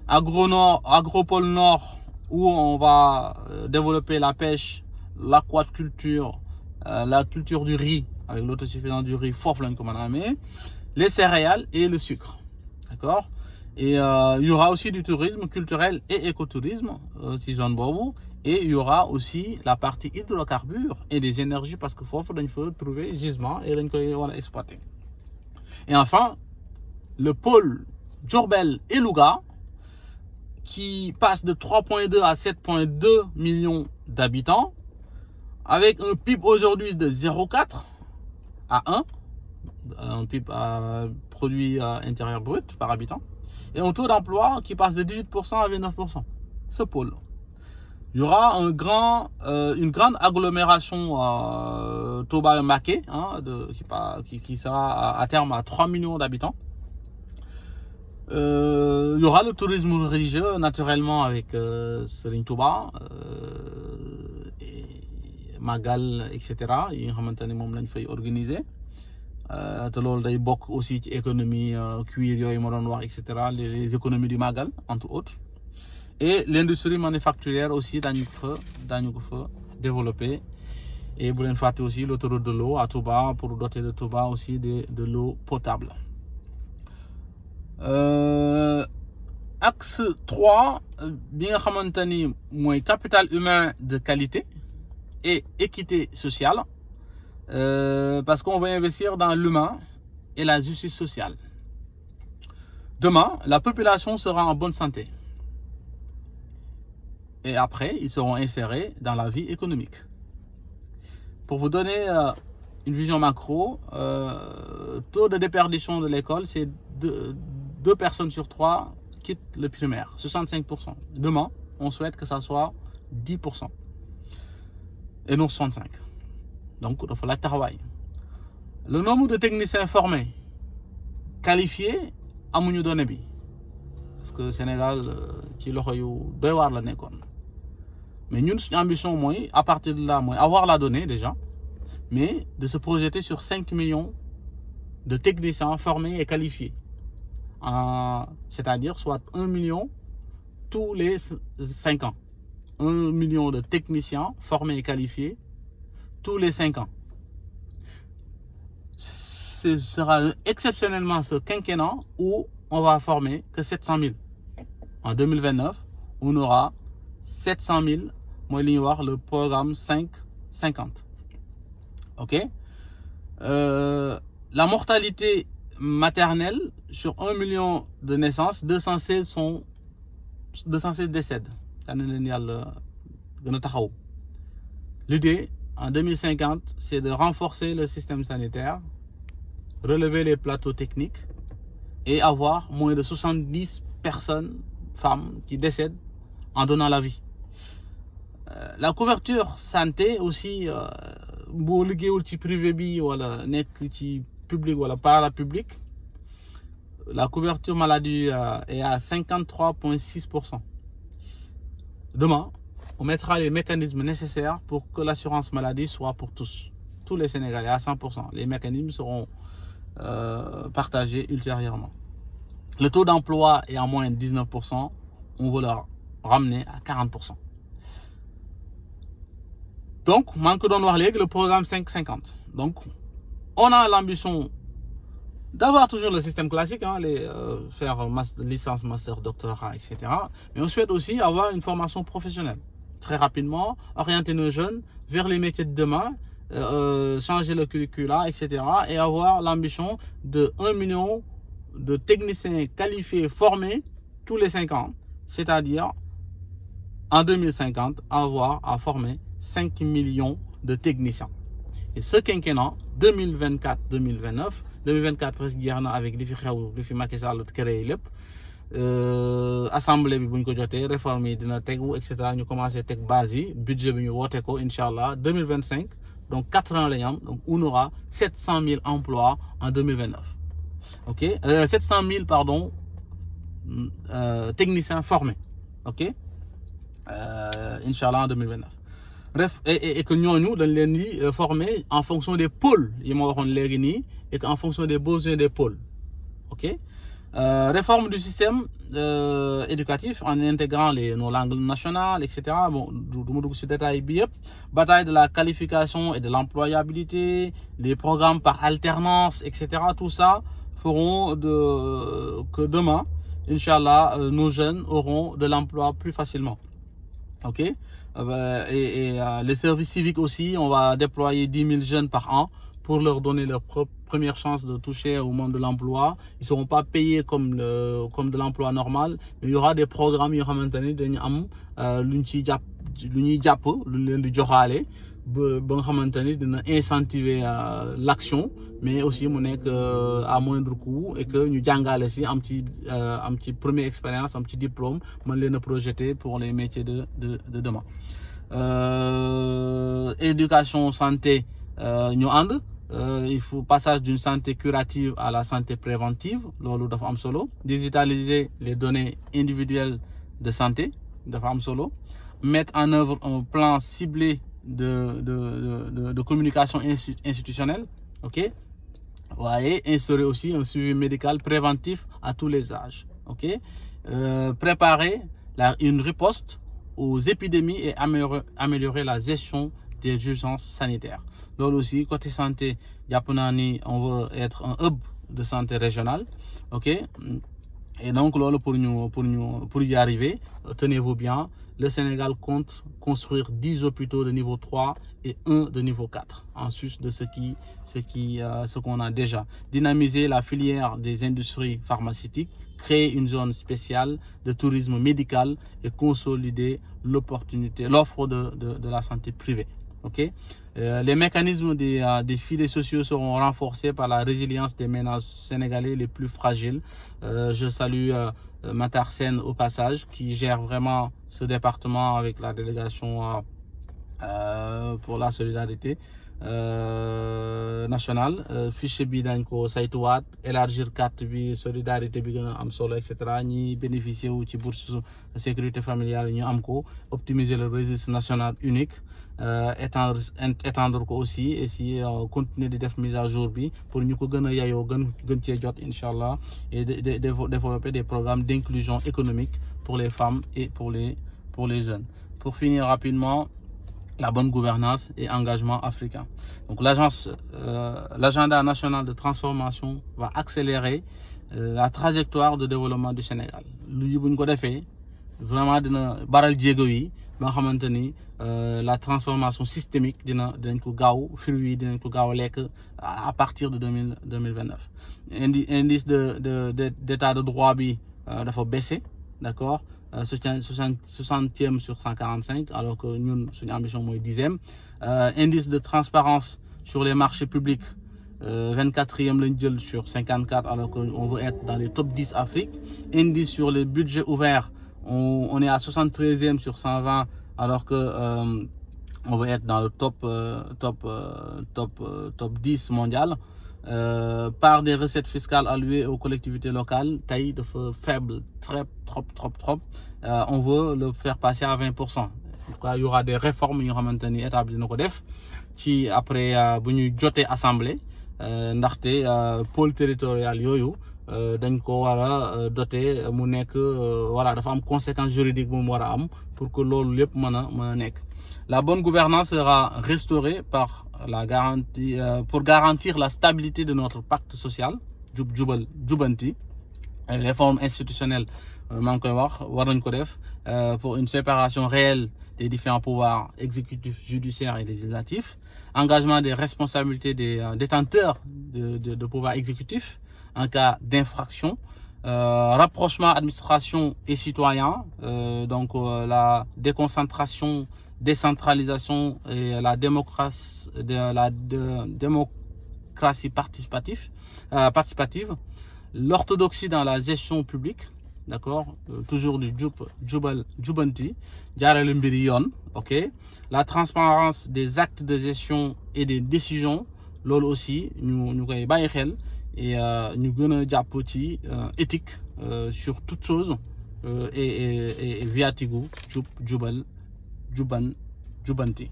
Agropole Nord où on va développer la pêche, l'aquaculture, la culture du riz avec l'autosuffisance du riz, les céréales et le sucre. D'accord? Et il y aura aussi du tourisme culturel et écotourisme, si j'en vois. Et il y aura aussi la partie hydrocarbures et des énergies parce qu'il faut trouver gisement et exploiter. Et enfin, le pôle Djourbel et Louga qui passe de 3,2 à 7,2 millions d'habitants avec un PIB aujourd'hui de 0,4 à 1, un PIB produit intérieur brut par habitant, et un taux d'emploi qui passe de 18% à 29%. Ce pôle. Il y aura une grande agglomération Toba-Maké qui sera à terme à 3 millions d'habitants. Il y aura le tourisme religieux naturellement avec Serigne Touba, Magal, etc. yi nga xamantane mom lañ fay organiser te loolu day bokk aussi ci économie cuir yooyu ma doon wax, etc. les économies du Magal entre autres, et l'industrie manufacturière aussi dañu ko fa développer. Et bu leen fàtte aussi l'autoroute de l'eau à Touba pour doter de Touba aussi de l'eau potable. Axe 3 bi nga xamantani mooy capital humain de qualité et équité sociale, parce qu'on va investir dans l'humain et la justice sociale. Demain, la population sera en bonne santé. Et après, ils seront insérés dans la vie économique. Pour vous donner une vision macro, taux de déperdition de l'école, c'est 2 personnes sur 3 quittent le primaire, 65%. Demain, on souhaite que ça soit 10%. Et non 65. Donc, il faut la travail. Le nombre de techniciens formés, qualifiés, à mon donné bi. Parce que le Sénégal, qui l'aurait eu, doit avoir la nécon. Mais nous, notre ambition, moi, à partir de là, moi, avoir la donnée déjà, mais de se projeter sur 5 millions de techniciens formés et qualifiés. C'est-à-dire soit 1 million tous les 5 ans. 1 million de techniciens formés et qualifiés tous les 5 ans. Ce sera exceptionnellement ce quinquennat où on va former que 700 000. En 2029, on aura 700 000, moi le programme 5-50. Ok. La mortalité maternelle sur 1 million de naissances, 216 décèdent. L'idée en 2050, c'est de renforcer le système sanitaire, relever les plateaux techniques et avoir moins de 70 personnes, femmes, qui décèdent en donnant la vie. La couverture santé aussi, boo liggéeyul ci privé bi wala nekk ci public wala parapublic, la couverture maladie est à 53,6%. Demain, on mettra les mécanismes nécessaires pour que l'assurance maladie soit pour tous les Sénégalais à 100%. Les mécanismes seront partagés ultérieurement. Le taux d'emploi est en moyenne 19%, on veut le ramener à 40%. Donc, manque d'en voir le programme 5-50. Donc, on a l'ambition d'avoir toujours le système classique, hein, faire licence, master, doctorat, etc. Mais on souhaite aussi avoir une formation professionnelle. Très rapidement, orienter nos jeunes vers les métiers de demain, changer le curricula, etc. Et avoir l'ambition de 1 million de techniciens qualifiés, formés tous les 5 ans. C'est-à-dire, en 2050, avoir à former 5 millions de techniciens. Et ce quinquennat, 2024-2029, 2024 presque avec les filles Macky Sall créé lépp, assemblée bi buñ ko joté réforme yi dina téggu etc. ñu commencé teg base yi budget bi ñu woté ko inshallah 2025, donc 4 ans la ñam, donc on aura 700 000 emplois en 2029. OK, 700 000 pardon techniciens formés. OK, inshallah en 2029. Bref, et que nous dañ leen di former en fonction des pôles yi ma waxoon léegi nii, et qu'en fonction des besoins des pôles. OK, réforme du système éducatif en intégrant nos langues nationales, etc. Bon, du ma dugg ci détail bi yëpp. Bataille de la qualification et de l'employabilité, les programmes par alternance, etc. Tout ça feront que demain, Inch'Allah, nos jeunes auront de l'emploi plus facilement. OK, les services civiques aussi, on va déployer 10 000 jeunes par an pour leur donner leur première chance de toucher au monde de l'emploi. Ils ne seront pas payés comme de l'emploi normal, mais il y aura des programmes qui vont incentiver l'action, mais aussi à moindre coût, et que nous avons aussi un petit première expérience, un petit diplôme, nous projeter pour les métiers de demain. Éducation, santé, il faut passage d'une santé curative à la santé préventive, lolu dafa am solo. Digitaliser les données individuelles de santé, dafa am solo. Mettre en œuvre un plan ciblé de communication institutionnelle. OK, ouais, instaurer aussi un suivi médical préventif à tous les âges. OK, préparer une riposte aux épidémies et améliorer la gestion des urgences sanitaires. Là aussi, côté santé, on veut être un hub de santé régional. OK, et donc là, pour y arriver, tenez-vous bien, le Sénégal compte construire 10 hôpitaux de niveau 3 et 1 de niveau 4, en sus de ce qu'on a déjà. Dynamiser la filière des industries pharmaceutiques, créer une zone spéciale de tourisme médical et consolider l'offre de la santé privée. OK, les mécanismes des filets sociaux seront renforcés par la résilience des ménages sénégalais les plus fragiles. Je salue Matar Sen au passage, qui gère vraiment ce département avec la délégation pour la solidarité. national fichier bi dañ ko saytuwaat élargir carte bi solidarité bi gën a am solo et cetera ñi bénéficier wu ci bourse sécurité familiale ñu am ko optimiser le registre national unique étendre ko aussi et si continuer di def mise à jour bi pour ñu ko gën a yayoo gën cee jot incha allah et développer des programmes d'inclusion économique pour les femmes et pour les jeunes. Pour finir rapidement, la bonne gouvernance et engagement africain. Donc l'agenda national de transformation va accélérer la trajectoire de développement du Sénégal. Lu buñ ko defee vraiment dina baral jéego yi ba nga xamante ni la transformation systémique dinañ ko gaaw fruit yi dinañ ko gaaw a lekk à partir de 2029. Indice d'état de droit bi dafa baissé, d'accord, 60e sur 145 alors que ñun suñu ambition mooy 10e. Indice de transparence sur les marchés publics 24e lañ jël sur 54 alors qu'on veut être dans les top 10 Afrique. Indice sur les budgets ouverts on est à 73e sur 120 alors que on veut être dans le top 10 mondial. Part des recettes fiscales allouées aux collectivités locales tey dafa faible trop. On veut le faire passer à 20%. En tout cas, il y aura des réformes yoo xamante ni état bi dina ko def ci après bu ñuy jotee assemblée ndaxte pôle territorial yooyu dañ ko war a doter mu nekk voilà dafa am conséquence juridique bu mu war a am pour que loolu lépp mën a nekk. La bonne gouvernance sera restaurée par la garantie pour garantir la stabilité de notre pacte social jubanti. Les réformes institutionnelles maa ngi koy wax war nañ ko def pour une séparation réelle des différents pouvoirs exécutifs, judiciaires et législatifs. Engagement des responsabilités des détenteurs de pouvoir exécutif en cas d'infraction. Rapprochement administration et citoyen, donc la déconcentration, décentralisation et la démocratie participative. L'orthodoxie dans la gestion publique, d'accord, toujours du jubanti, jaarale mbiri yoon, ok. La transparence des actes de gestion et des décisions, loolu aussi ñu koy bàyyi xel et ñu gën a jàpp ci éthique sur toute chose et viatigu jubanti.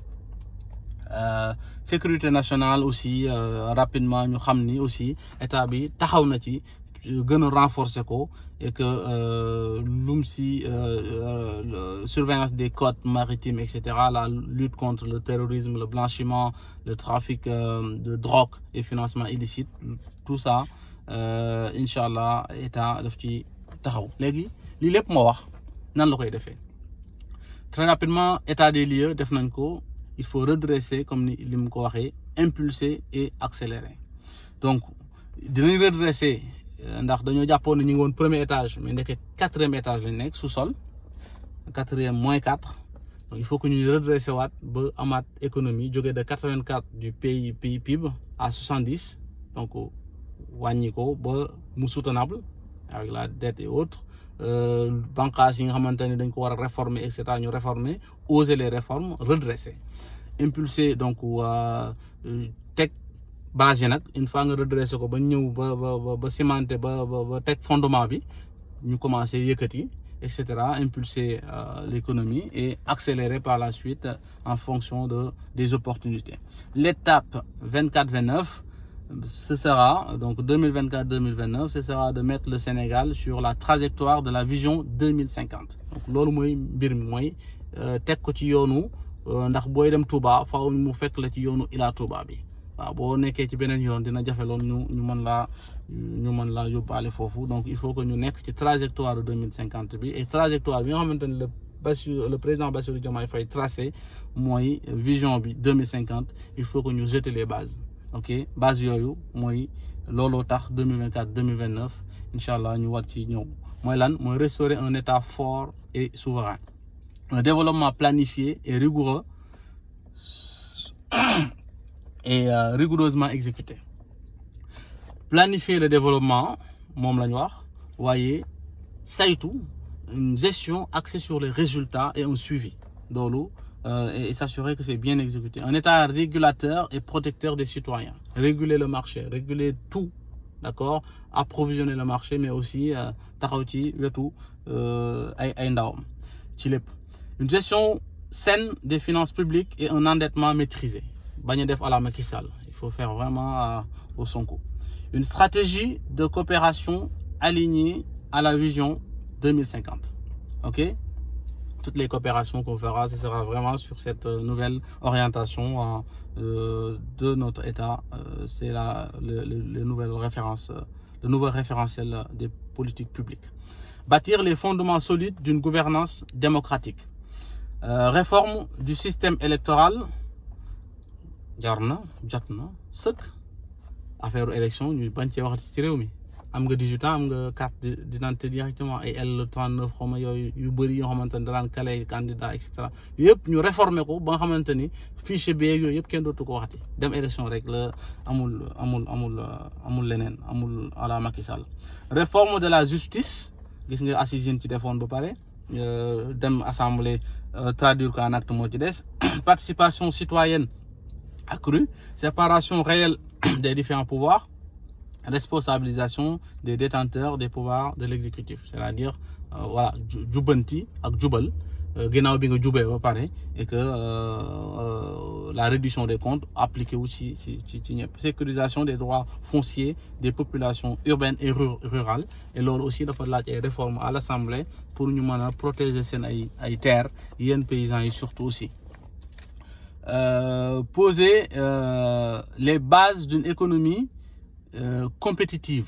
Sécurité nationale aussi rapidement ñu xam ni aussi état bi taxaw na ci gën a renforcer ko et que lum si surveillance des côtes maritimes et cetera, la lutte contre le terrorisme, le blanchiment, le trafic de drogue et financement illicite, tout ça incha allah état daf ci taxaw. Léegi lii lépp moo wax nan la koy defee très rapidement état des lieux def nañ ko. Il faut redresser comme ni li mu ko waxee, impulser et accélérer. Donc dinañ redresser ndax dañoo jàppoon ne ñu ngi woon premier étage mais nekk 4e étage lañ nekk sous-sol, 4e moins 4. Donc il faut que ñu redresser waat ba amaat économie jógee de 84 du PIB à 70, donc wàññi ko ba mu soutenable avec la dette et autres. Banques yi nga xamante ne dañ ko war a réformer et cetera ñu réformer, oser les réformes, redresser, impulser. Donc teg base yi nag une fois nga redresser ko ba ñëw ba cimenter ba teg fondement bi ñu commencer yëkkati et cetera, impulser l'économie et accélérer par la suite en fonction des opportunités. L'étape 24-29, ce sera donc 2024-2029, ce sera de mettre le Sénégal sur la trajectoire de la vision 2050. Donc loolu mooy mbir mi mooy teg ko ci yoonu ndax booy dem Touba faaw mu fekk la ci yoonu Ila Touba bi. waaw boo nekkee ci beneen yoon dina jafe loolu ñu mën laa yóbbaale foofu. Donc il faut que ñu nekk ci trajectoire de 2050 bi et trajectoire bi nga xamante ne le président Bassirou Diomaye Faye tracé mooy vision bi 2050. Il faut que ñu jeter les bases. Ok, base yooyu mooy looloo tax 2024-2029 incha allah ñu war ci ñëw mooy lan mooy restaurer un état fort et souverain, un développement planifié et rigoureux et rigoureusement exécuté. Planifier le développement moom la ñu wax waaye saytu une gestion axée sur les résultats et un suivi loolu et s'assurer que c'est bien exécuté. Un État régulateur et protecteur des citoyens. Réguler le marché, réguler tout, d'accord? Approvisionner le marché, mais aussi taxaw ci wetu ay ndawam ci lépp. Une gestion saine des finances publiques et un endettement maîtrisé. Bañ a def à la Macky Sall. Il faut faire vraiment au Sonko. Une stratégie de coopération alignée à la vision 2050. Ok? Toutes les coopérations qu'on fera, ce sera vraiment sur cette nouvelle orientation de notre État. C'est le nouveau référentiel des politiques publiques. Bâtir les fondements solides d'une gouvernance démocratique. Réforme du système électoral. Jar na jot na sëkk affaire élection ñu bañ cee waxati ci réew mi. Am nga 18 ans am nga carte d'identité directement ay L39 xaw ma yooyu yu bëri yoo xamante ne daan kale candidat et cetera yëpp ñu réformer ko ba nga xamante ni fichier bi yooyu yëpp kenn dootu ko waxati dem élection rek la amul leneen amul à la Macky Sall. Réforme de la justice gis nga assises yi ci defoon ba pare dem assemblée traduire ko en acte moo ci des. Participation citoyenne accrue, séparation réelle des différents pouvoirs, responsabilisation des détenteurs des pouvoirs de l'exécutif, c'est-à-dire voilà jubanti ak jubal ginnaaw bi nga jubee ba pare et que la réduction des comptes appliquée wu ci ñëpp. Sécurisation des droits fonciers des populations urbaines et rurales et loolu aussi dafa laaj ay réformes à l'Assemblée pour ñu mën a protéger seen ay terres yenn paysans yi surtout aussi. Poser les bases d'une économie compétitive,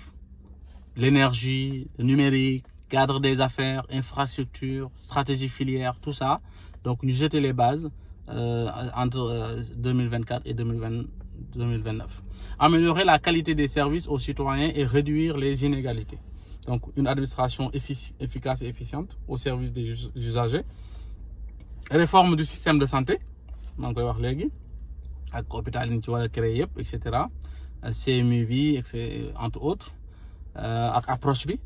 l'énergie, le numérique, cadre des affaires, infrastructures, stratégie filière, tout ça. Donc, nous jeter les bases entre 2024 et 2029. Améliorer la qualité des services aux citoyens et réduire les inégalités. Donc, une administration efficace et efficiente au service des usagers. Réforme du système de santé. maa ngi koy wax léegi ak hôpital yi ñu ci war a créer yëpp et cetera CMU bi entre autres ak approche bi.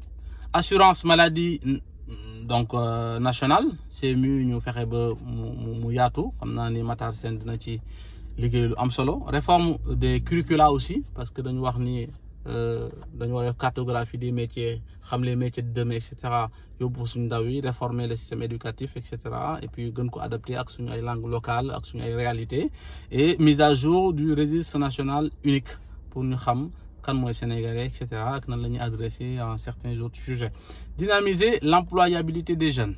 Assurance maladie donc nationale CMU ñu fexe ba mu yaatu xam naa ni Matar Sène dina ci liggéey lu am solo. Réforme des curricula aussi parce que dañu wax ni dañu war a def cartographie des métiers xam les métiers de demain et cetera yóbbu fa suñu ndaw yi réformer le système éducatif et cetera et puis gën ko adapter ak suñu ay langues locales ak suñu ay réalités et mise à jour du registre national unique pour ñu xam kan mooy sénégalais et cetera ak nan la ñuy adresser à certains autres sujets. Dynamiser l'employabilité des jeunes.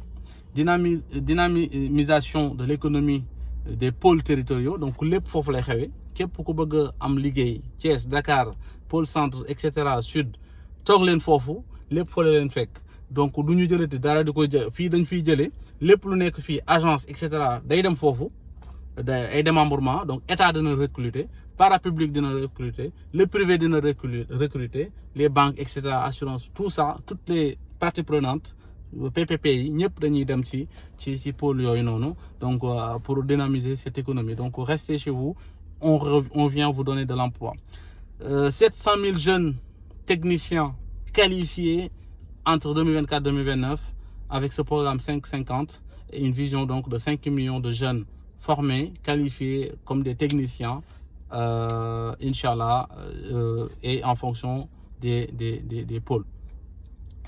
Dynamisation de l'économie des pôles territoriaux donc lépp foofu lay xewee képp ku bëgg am liggéey Thiès Dakar pôle centre et cetera sud toog leen foofu lépp foo leen fekk donc du ñu jëlati dara di koy jël fii dañ fiy jëlee lépp lu nekk fii agence et cetera day dem foofu ay démembrement donc état dina recruter parapublic dina recruter le privé dina recruter les banques et cetera assurance tout ça toutes les parties prenantes PPP yi ñëpp dañuy dem ci pôle yooyu noonu donc pour dynamiser cette économie donc restez chez vous on vient vous donner de l'emploi. 700 000 jeunes techniciens qualifiés entre 2024 et 2029 avec ce programme 550 et une vision donc de 5 millions de jeunes formés, qualifiés comme des techniciens, Inch'Allah, et en fonction des pôles.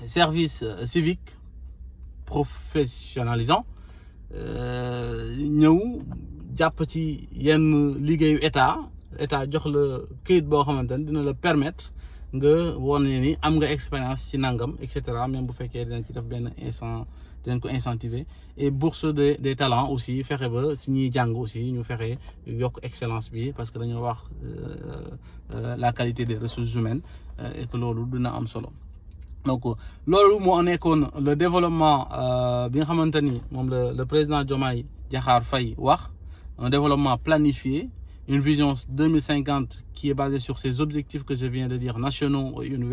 Service civique professionnalisant, ñëw jàpp ci yenn liggéeyu état jox la këyit boo xamante ne dina la permettre nga wane ni am nga expérience ci nangam et cetera même bu fekkee dinañ ci def benn instant dinañ ko incentiver et bourse des talents aussi fexe ba ci ñuy jàng aussi ñu fexe yokk excellence bi parce que dañoo wax la qualité des ressources humaines et que loolu dina am solo. Donc loolu moo nekkoon le développement bi nga xamante ni moom le président Diomaye Diakhar Faye wax un développement planifié, une vision 2050 qui est basée sur ces objectifs que je viens de dire nationaux et une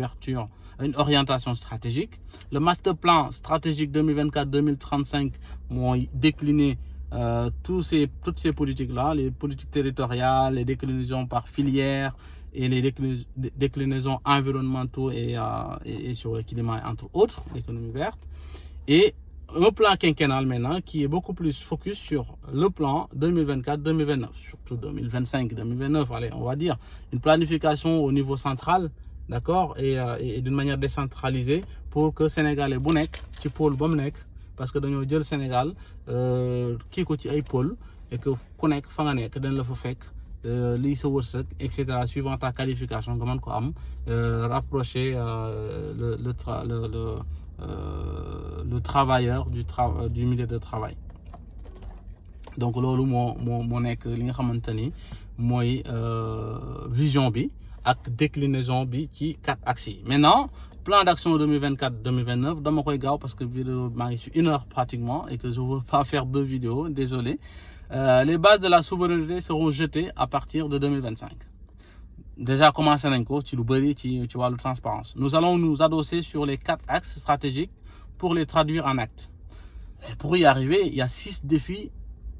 orientation stratégique. Le master plan stratégique 2024-2035 mooy décliner toutes ces politiques-là, les politiques territoriales, les déclinaisons par filière et les déclinaisons environnementaux et sur le climat entre autres, l'économie verte. Et un plan quinquennal maintenant qui est beaucoup plus focus sur le plan 2024-2029, surtout 2025-2029, allez, on va dire, une planification au niveau central, d'accord, et d'une manière décentralisée pour que Sénégalais bu nekk ci pôle ba mu nekk, parce que dañoo jël Sénégal kii ko ci ay pôle et que ku nekk fa nga nekk dañ la fa fekk lii sa wërsëg et cetera suivant ta qualification nga mën ko am rapprocher le travailleur du milieu de travail. Donc loolu moo nekk li nga xamante ni mooy vision bi ak déclinaison bi ci 4 axes yi. Maintenant plan d'action 2024-2029 dama koy gaaw parce que vidéo maa ngi ci 1 heure pratiquement et que je veux pas faire 2 vidéos, désolé. Les bases de la souveraineté seront jetées à partir de 2025. Déjà commencé nañ ko ci lu bëri ci wàllu transparence. Nous allons nous adosser sur les 4 axes stratégiques pour les traduire en actes. Et pour y arriver, il y a 6 défis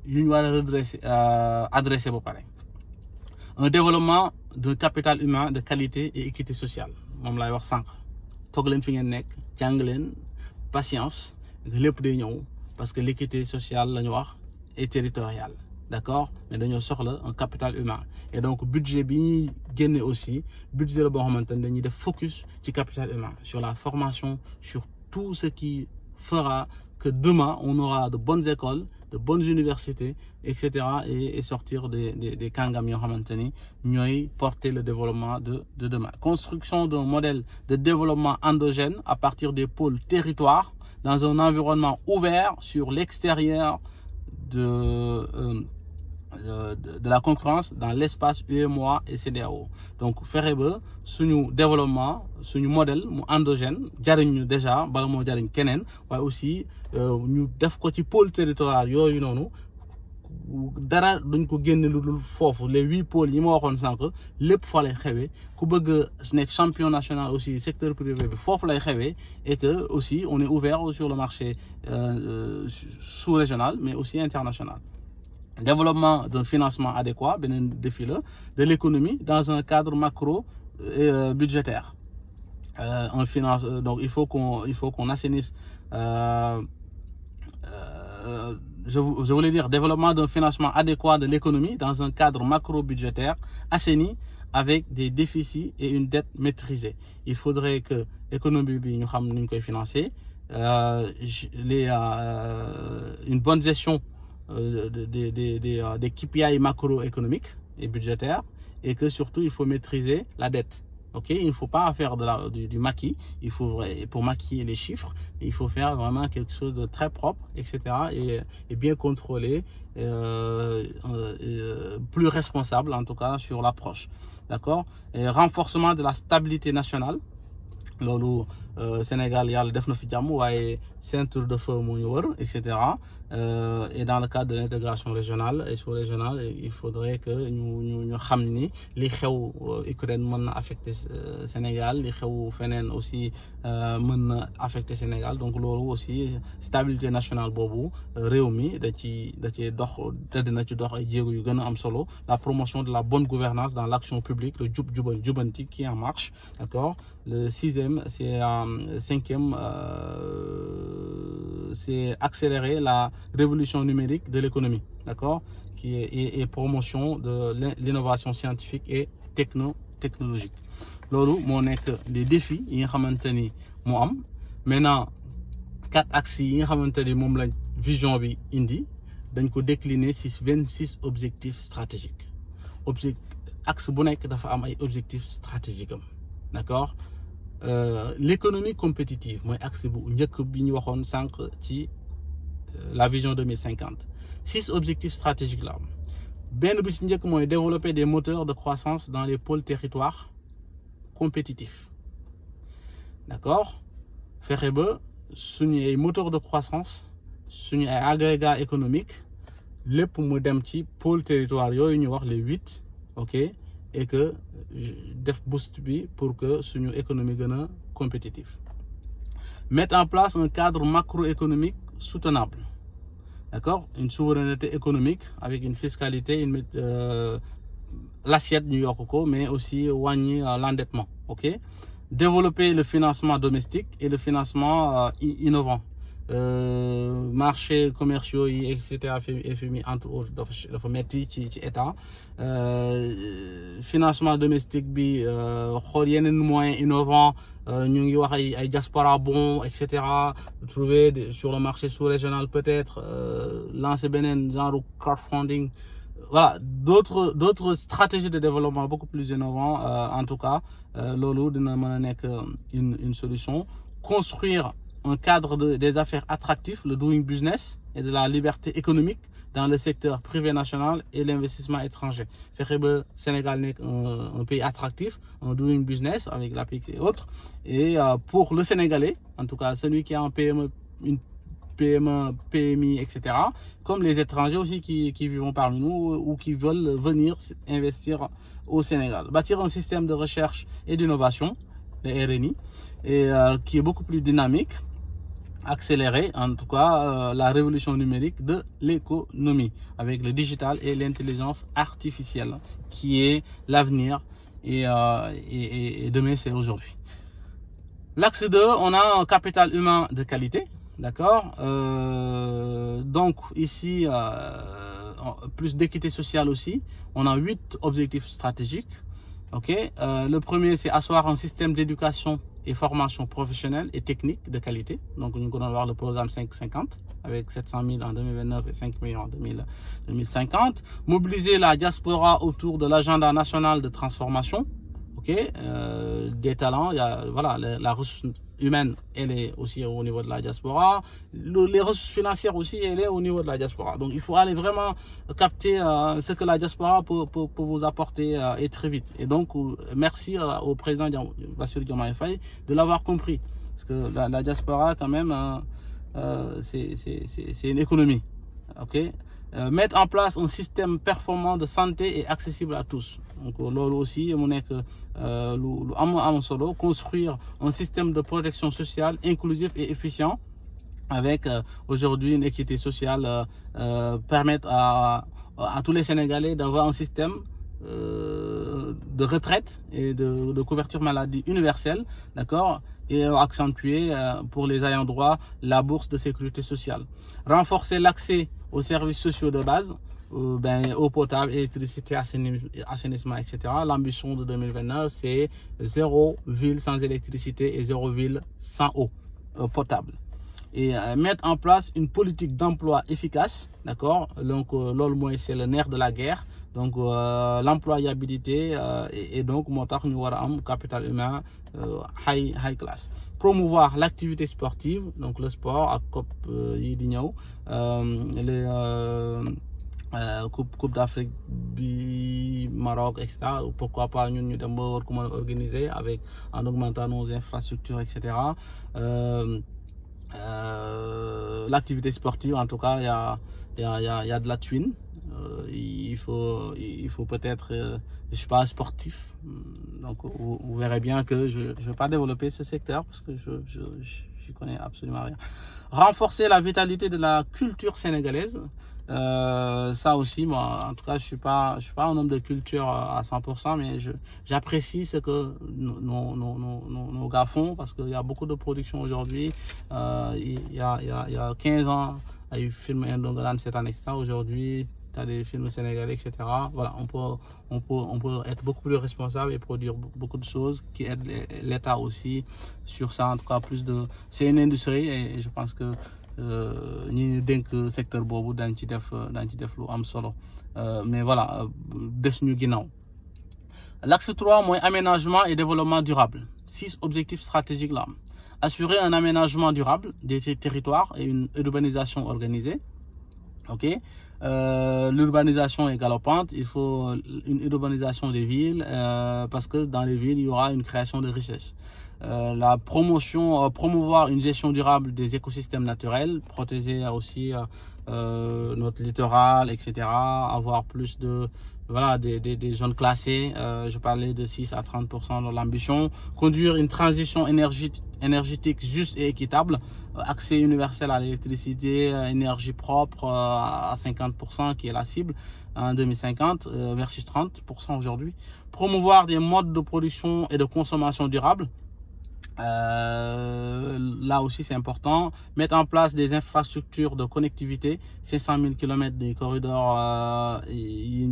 yu ñu war a adresser ba pare. Un développement d'un capital humain de qualité et équité sociale moom laay wax sànq. Toog leen fi ngeen nekk jàng leen patience lépp day ñëw parce que l'équité sociale la ñu wax et territoriale, d'accord, mais dañoo soxla un capital humain et donc budget bi ñuy génne aussi budget la boo xamante ne dañuy def focus ci capital humain, sur la formation, sur tout ce qui fera que demain on aura de bonnes écoles, de bonnes universités, etc. et sortir des kàngam yoo xamante ni ñooy porter le développement de demain. Construction d'un modèle de développement endogène à partir des pôles territoires dans un environnement ouvert sur l'extérieur de la concurrence dans l'espace UEMOA et CEDEAO. Donc fexe ba suñu développement suñu modèle mu endogène jariñ ñu déjà bala moo jariñ keneen waaye aussi ñu def ko ci pôle territorial yooyu noonu dara duñ ko génne lu dul foofu les 8 pôles yi ma waxoon sànq lépp fa lay xewee ku bëgg nekk champion national aussi secteur privé bi foofu lay xewee et que aussi on est ouvert sur le marché sous-régional mais aussi international. Développement d'un financement adéquat, beneen défi la, de l'économie dans un cadre macro budgétaire. Donc il faut qu'on assainisse. Je voulais dire développement d'un financement adéquat de l'économie dans un cadre macro-budgétaire assaini avec des déficits et une dette maîtrisée. Il faudrait que l'économie bi ñu xam ni ñu koy financer, une bonne gestion des KPI macroéconomiques et budgétaires et que surtout il faut maîtriser la dette. Ok, il ne faut pas faire du maquis, il faut pour maquiller les chiffres, il faut faire vraiment quelque chose de très propre, etc. et bien contrôlé, plus responsable en tout cas sur l'approche. D'accord? Et renforcement de la stabilité nationale. Loolu Sénégal yàlla def na fi jàmm waaye ceinture de feu moo ñu wër et cetera et dans le cadre de l'intégration régionale et sous-régionale il faudrait que ñu xam ni li xew Ukraine mën na affecter Sénégal li xew feneen aussi mën na affecter Sénégal donc loolu aussi stabilité nationale boobu réew mi da ci dox te dina ci dox ay jéego yu gën a am solo. La promotion de la bonne gouvernance dans l'action publique, le jubanti qui est en marche, d'accord. Le 6e, cinquième, c'est accélérer la révolution numérique de l'économie, d'accord, et promotion de l'innovation scientifique et technologique. Loolu moo nekk des défis yi nga xamante ni moo am. Maintenant 4 axes yi nga xamante ni moom la vision bi indi dañ ko décliner ci 26 objectifs stratégiques. Axe bu nekk dafa am ay objectifs stratégiques am, d'accord. L'économie compétitive mooy axe bu njëkk bi ñu waxoon sànq ci la vision 2050. 6 objectifs stratégiques la am. Benn bi ci njëkk mooy développer des moteurs de croissance dans les pôles territoires compétitifs, d'accord. Fexe ba suñu ay moteurs de croissance suñu ay agrégats économiques lépp mu dem ci pôle territoire yooyu ñu wax les 8, ok, et que def boost bi pour que suñu économie gën a compétitif. Mettre en place un cadre macroéconomique soutenable, d'accord, une souveraineté économique avec une fiscalité, l'assiette ñu yokk ko mais aussi wàññi l'endettement, ok. Développer le financement domestique et le financement innovant. marchés commerciaux yi et cetera FMI entre autres dafa metti ci état financement domestique bi xool yeneen moyens innovants ñu ngi wax ay diaspora bon et cetera trouver sur le marché sous-régional peut-être lancer beneen genre crowdfunding. Voilà, d'autres stratégies de développement beaucoup plus innovantes en tout cas loolu dina mën a nekk une solution. Construire un cadre des affaires attractif, le doing business et de la liberté économique dans le secteur privé national et l'investissement étranger. Fexe ba Sénégal nekk un pays attractif, un doing business avec l'APIX et autres. Et pour le Sénégalais, en tout cas celui qui a un PME, une PME, PMI, etc., comme les étrangers aussi qui vivent parmi nous ou qui veulent venir investir au Sénégal. Bâtir un système de recherche et d'innovation, le RNI, et qui est beaucoup plus dynamique, accélérer en tout cas la révolution numérique de l'économie avec le digital et l'intelligence artificielle qui est l'avenir et demain c'est aujourd'hui. L'axe 2, on a un capital humain de qualité. D'accord, donc ici, plus d'équité sociale aussi. On a 8 objectifs stratégiques. Okay. Le premier, c'est asseoir un système d'éducation et formation professionnelle et technique de qualité. Donc, nous allons voir le programme 550 avec 700 000 en 2029 et 5 millions en 2050. Mobiliser la diaspora autour de l'agenda national de transformation. Okay. Des talents, il y a, voilà, la ressource humaine, elle est aussi au niveau de la diaspora. Les ressources financières aussi, elle est au niveau de la diaspora. Donc, il faut aller vraiment capter ce que la diaspora peut vous apporter et très vite. Et donc, merci au président Bassirou Diomaye Faye de l'avoir compris. Parce que la diaspora, quand même, c'est une économie. Okay. Mettre en place un système performant de santé et accessible à tous. Donc, là aussi, mon est que solo, construire un système de protection sociale inclusif et efficient avec aujourd'hui une équité sociale permettre à tous les Sénégalais d'avoir un système de retraite et de couverture maladie universelle, d'accord, et accentuer pour les ayants droit la bourse de sécurité sociale. Renforcer l'accès aux services sociaux de base, eau potable, électricité, assainissement, etc. L'ambition de 2029, c'est 0 ville sans électricité et 0 ville sans eau potable. Et mettre en place une politique d'emploi efficace, d'accord. Donc, l'OL, c'est le nerf de la guerre. Donc, l'employabilité et donc, montagne capital humain high class. Promouvoir l'activité sportive, donc le sport, à COP les Coupe d'Afrique, Maroc, etc. Pourquoi pas nous devons organiser avec en augmentant nos infrastructures, etc. L'activité sportive, en tout cas, il y a de la thune. Il faut peut-être, je suis pas sportif, donc vous verrez bien que je vais pas développer ce secteur parce que je connais absolument rien. Renforcer la vitalité de la culture sénégalaise, ça aussi, moi, en tout cas, je suis pas un homme de culture à 100%, mais j'apprécie ce que nos gars font parce qu'il y a beaucoup de production aujourd'hui. Il y a 15 ans, il y a eu film Indongolan, c'est un extra. Aujourd'hui, tu as des films sénégalais, etc. Voilà, on peut être beaucoup plus responsable et produire beaucoup de choses qui aident l'État aussi sur ça. En tout cas, c'est une industrie et je pense que ñi dénk secteur boobu dañ ci def lu am solo mais voilà des ñu ginnaaw. L'axe 3 mooy aménagement et développement durable. 6 objectifs stratégiques là. Assurer un aménagement durable des territoires et une urbanisation organisée. Ok. L'urbanisation est galopante, il faut une urbanisation des villes parce que dans les villes il y aura une création de richesses. La promouvoir une gestion durable des écosystèmes naturels, protéger aussi notre littoral, etc. Avoir plus de des zones classées. Je parlais de 6 à 30% de l'ambition. Conduire une transition énergétique juste et équitable. Accès universel à l'électricité, énergie propre à 50% qui est la cible en 2050 versus 30% aujourd'hui. Promouvoir des modes de production et de consommation durables. Là aussi, c'est important. Mettre en place des infrastructures de connectivité, 500 000 km de corridors et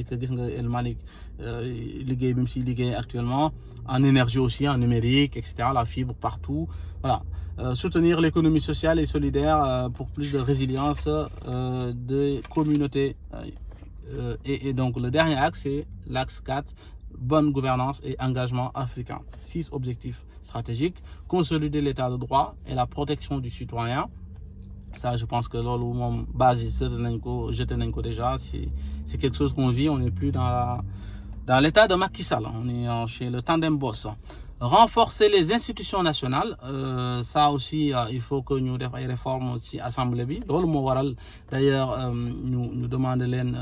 que El Malik liggéey bi mu si liggéey actuellement, en énergie aussi, en numérique, etc. La fibre partout. Voilà. Soutenir l'économie sociale et solidaire pour plus de résilience des communautés. Et donc, le dernier axe, c'est l'axe 4. Bonne gouvernance et engagement africain. 6 objectifs stratégiques. Consolider l'état de droit et la protection du citoyen. Ça, je pense que l'on base déjà. C'est quelque chose qu'on vit. On n'est plus dans l'état de Macky Sall. On est chez le tandem boss. Renforcer les institutions nationales, ça aussi, il faut que nous fassions des réformes ci assemblée bi. Loolu moo waral d'ailleurs ñu demandé leen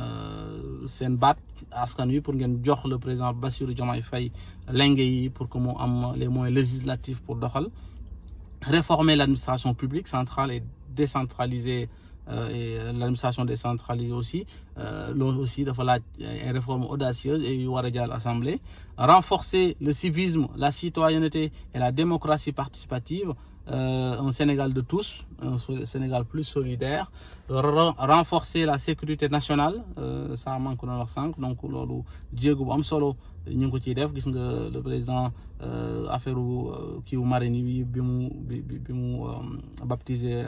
seen baat askan wi pour ngeen jox le président Bassirou Diomaye Faye lenge yi pour que mu am les moyens législatifs pour doxal. Réformer l'administration publique centrale et décentralisée. Et l'administration décentralisée aussi, loolu aussi dafa laaj une réforme audacieuse et yu war a jaar l'Assemblée. Renforcer le civisme, la citoyenneté et la démocratie participative, un Sénégal de tous, un Sénégal plus solidaire. Renforcer la sécurité nationale, ça manque dans leur sang, donc loolu jéego bu am solo ñu ngi ko ciy def. Gis nga le président affaire kiiwu marine bi mu baptisé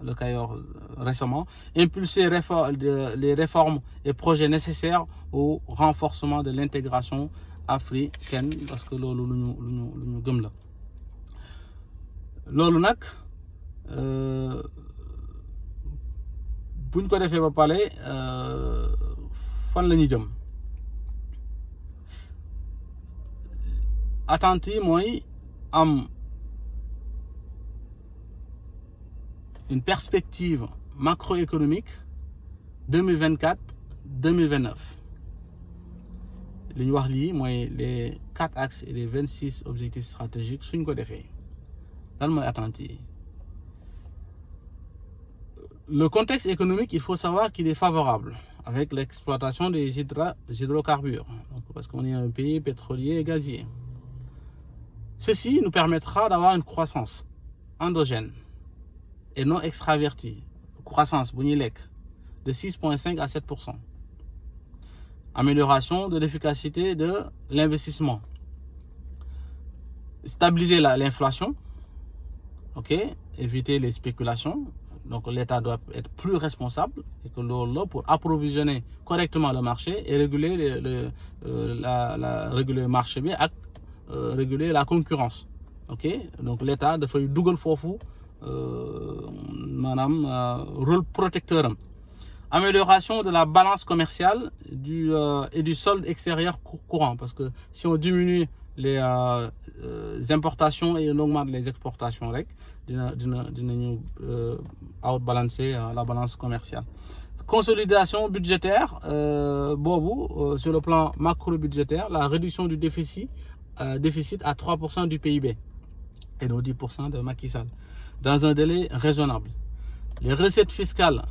le Cayor récemment. Impulser les réformes et projets nécessaires au renforcement de l'intégration africaine, parce que loolu lu ñu gëm la. Loolu nag buñ ko defee ba pare fan la ñuy jëm. Attente yi mooy am une perspective macroéconomique 2024-2029. li ñu wax lii mooy les 4 axes et les 26 objectifs stratégiques suñ ko defee lan mooy attente yi. Le contexte économique, il faut savoir qu'il est favorable avec l'exploitation des hydrocarbures, donc, parce qu'on est un pays pétrolier et gazier. Ceci nous permettra d'avoir une croissance endogène et non extravertie, croissance bu ñuy lekk de 6,5 à 7%. Amélioration de l'efficacité de l'investissement. Stabiliser l'inflation, ok, éviter les spéculations. Donc l'État doit être plus responsable et que l'eau pour approvisionner correctement le marché et réguler réguler le marché bi ak réguler la concurrence. Ok, donc l'État dafay dugal foofu maanaam rôle protecteur am. Amélioration de la balance commerciale et du solde extérieur courant, parce que si on diminue les importations et on augmente les exportations rek dinañu outbalancer la balance commerciale. Consolidation budgétaire sur le plan macro-budgétaire, la réduction du déficit à 3% du PIB et non 10% de Macky Sall dans un délai raisonnable. Les recettes fiscales,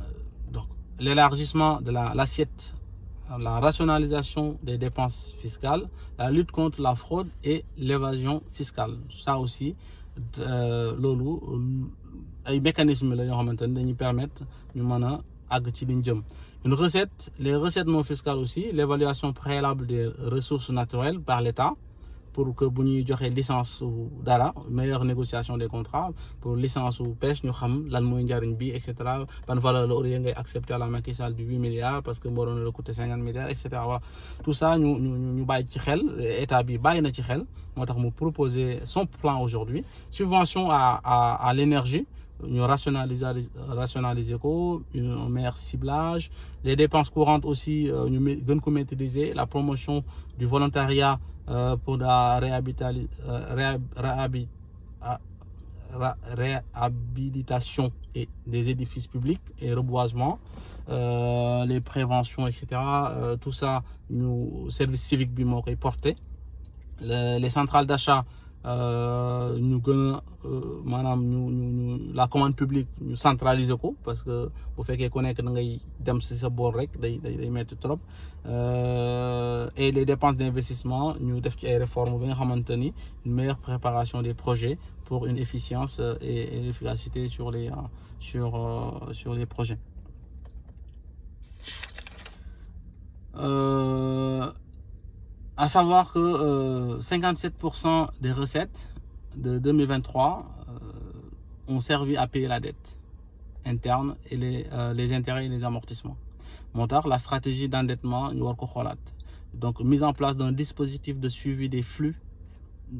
donc l'élargissement de l'assiette, la rationalisation des dépenses fiscales, la lutte contre la fraude et l'évasion fiscale. Ça aussi, loolu ay mécanismes la yoo xamante ne dañuy permettre ñu mën a àgg ci liñ jëm. Les recettes non fiscales aussi, l'évaluation préalable des ressources naturelles par l'État pour que bu ñuy joxe licence ou dara, meilleure négociation des contrats pour licence ou pêche, ñu xam lan mooy njariñ bi, etc. ban valeur la au lieu ngay accepter à la Macky Sall du 8 milliards parce que moo doon la coûter 50 milliards, etc. Voilà. Tout ça ñu bàyyi ci xel, état bi bàyyi na ci xel, moo tax mu proposer son plan aujourd'hui. Subvention à l'énergie, ñu rationaliser ko, un meilleur ciblage. Les dépenses courantes aussi ñu gën ko maîtriser, la promotion du volontariat pour la réhabilitation et des édifices publics et reboisement, les préventions, etc. Tout ça, nous service civique bi moo koy porter. Les centrales d'achat ñu gën a maanaam ñu la commande publique ñu centraliser ko parce que bu fekkee ku nekk da ngay dem si sa boor rek day metti trop et les dépenses d'investissement ñu def ci ay réformes bi nga xamante ni une meilleure préparation des projets pour une efficience et une efficacité sur les projets. À savoir que 57% des recettes de 2023 ont servi à payer la dette interne et les intérêts et les amortissements. moo tax la stratégie d'endettement ñu war ko xoolaat donc mise en place d'un dispositif de suivi des flux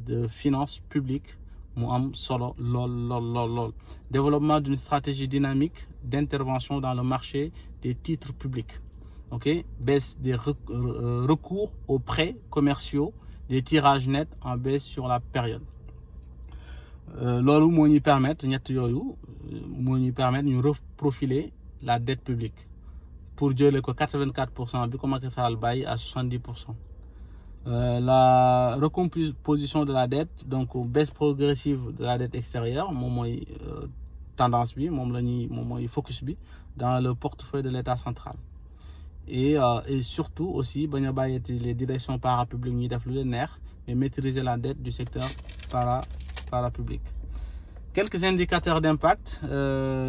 de finances publiques mu am solo lool. Développement d'une stratégie dynamique d'intervention dans le marché des titres publics. Ok, baisse des recours aux prêts commerciaux, des tirages nets en baisse sur la période. Loolu moo ñuy permettre ñett yooyu moo ñuy permettre ñu reprofiler la dette publique pour jëlee ko 84% bi ko Macky Sall bàyyi à 70%. La recomposition de la dette, donc baisse progressive de la dette extérieure moom mooy tendance bi moom mooy focus bi dans le portefeuille de l'État central. Et surtout aussi bañ a bàyyeeti les directions parapubliques ñuy def lu leen neex mais maîtriser la dette du secteur parapublic. Quelques indicateurs d'impact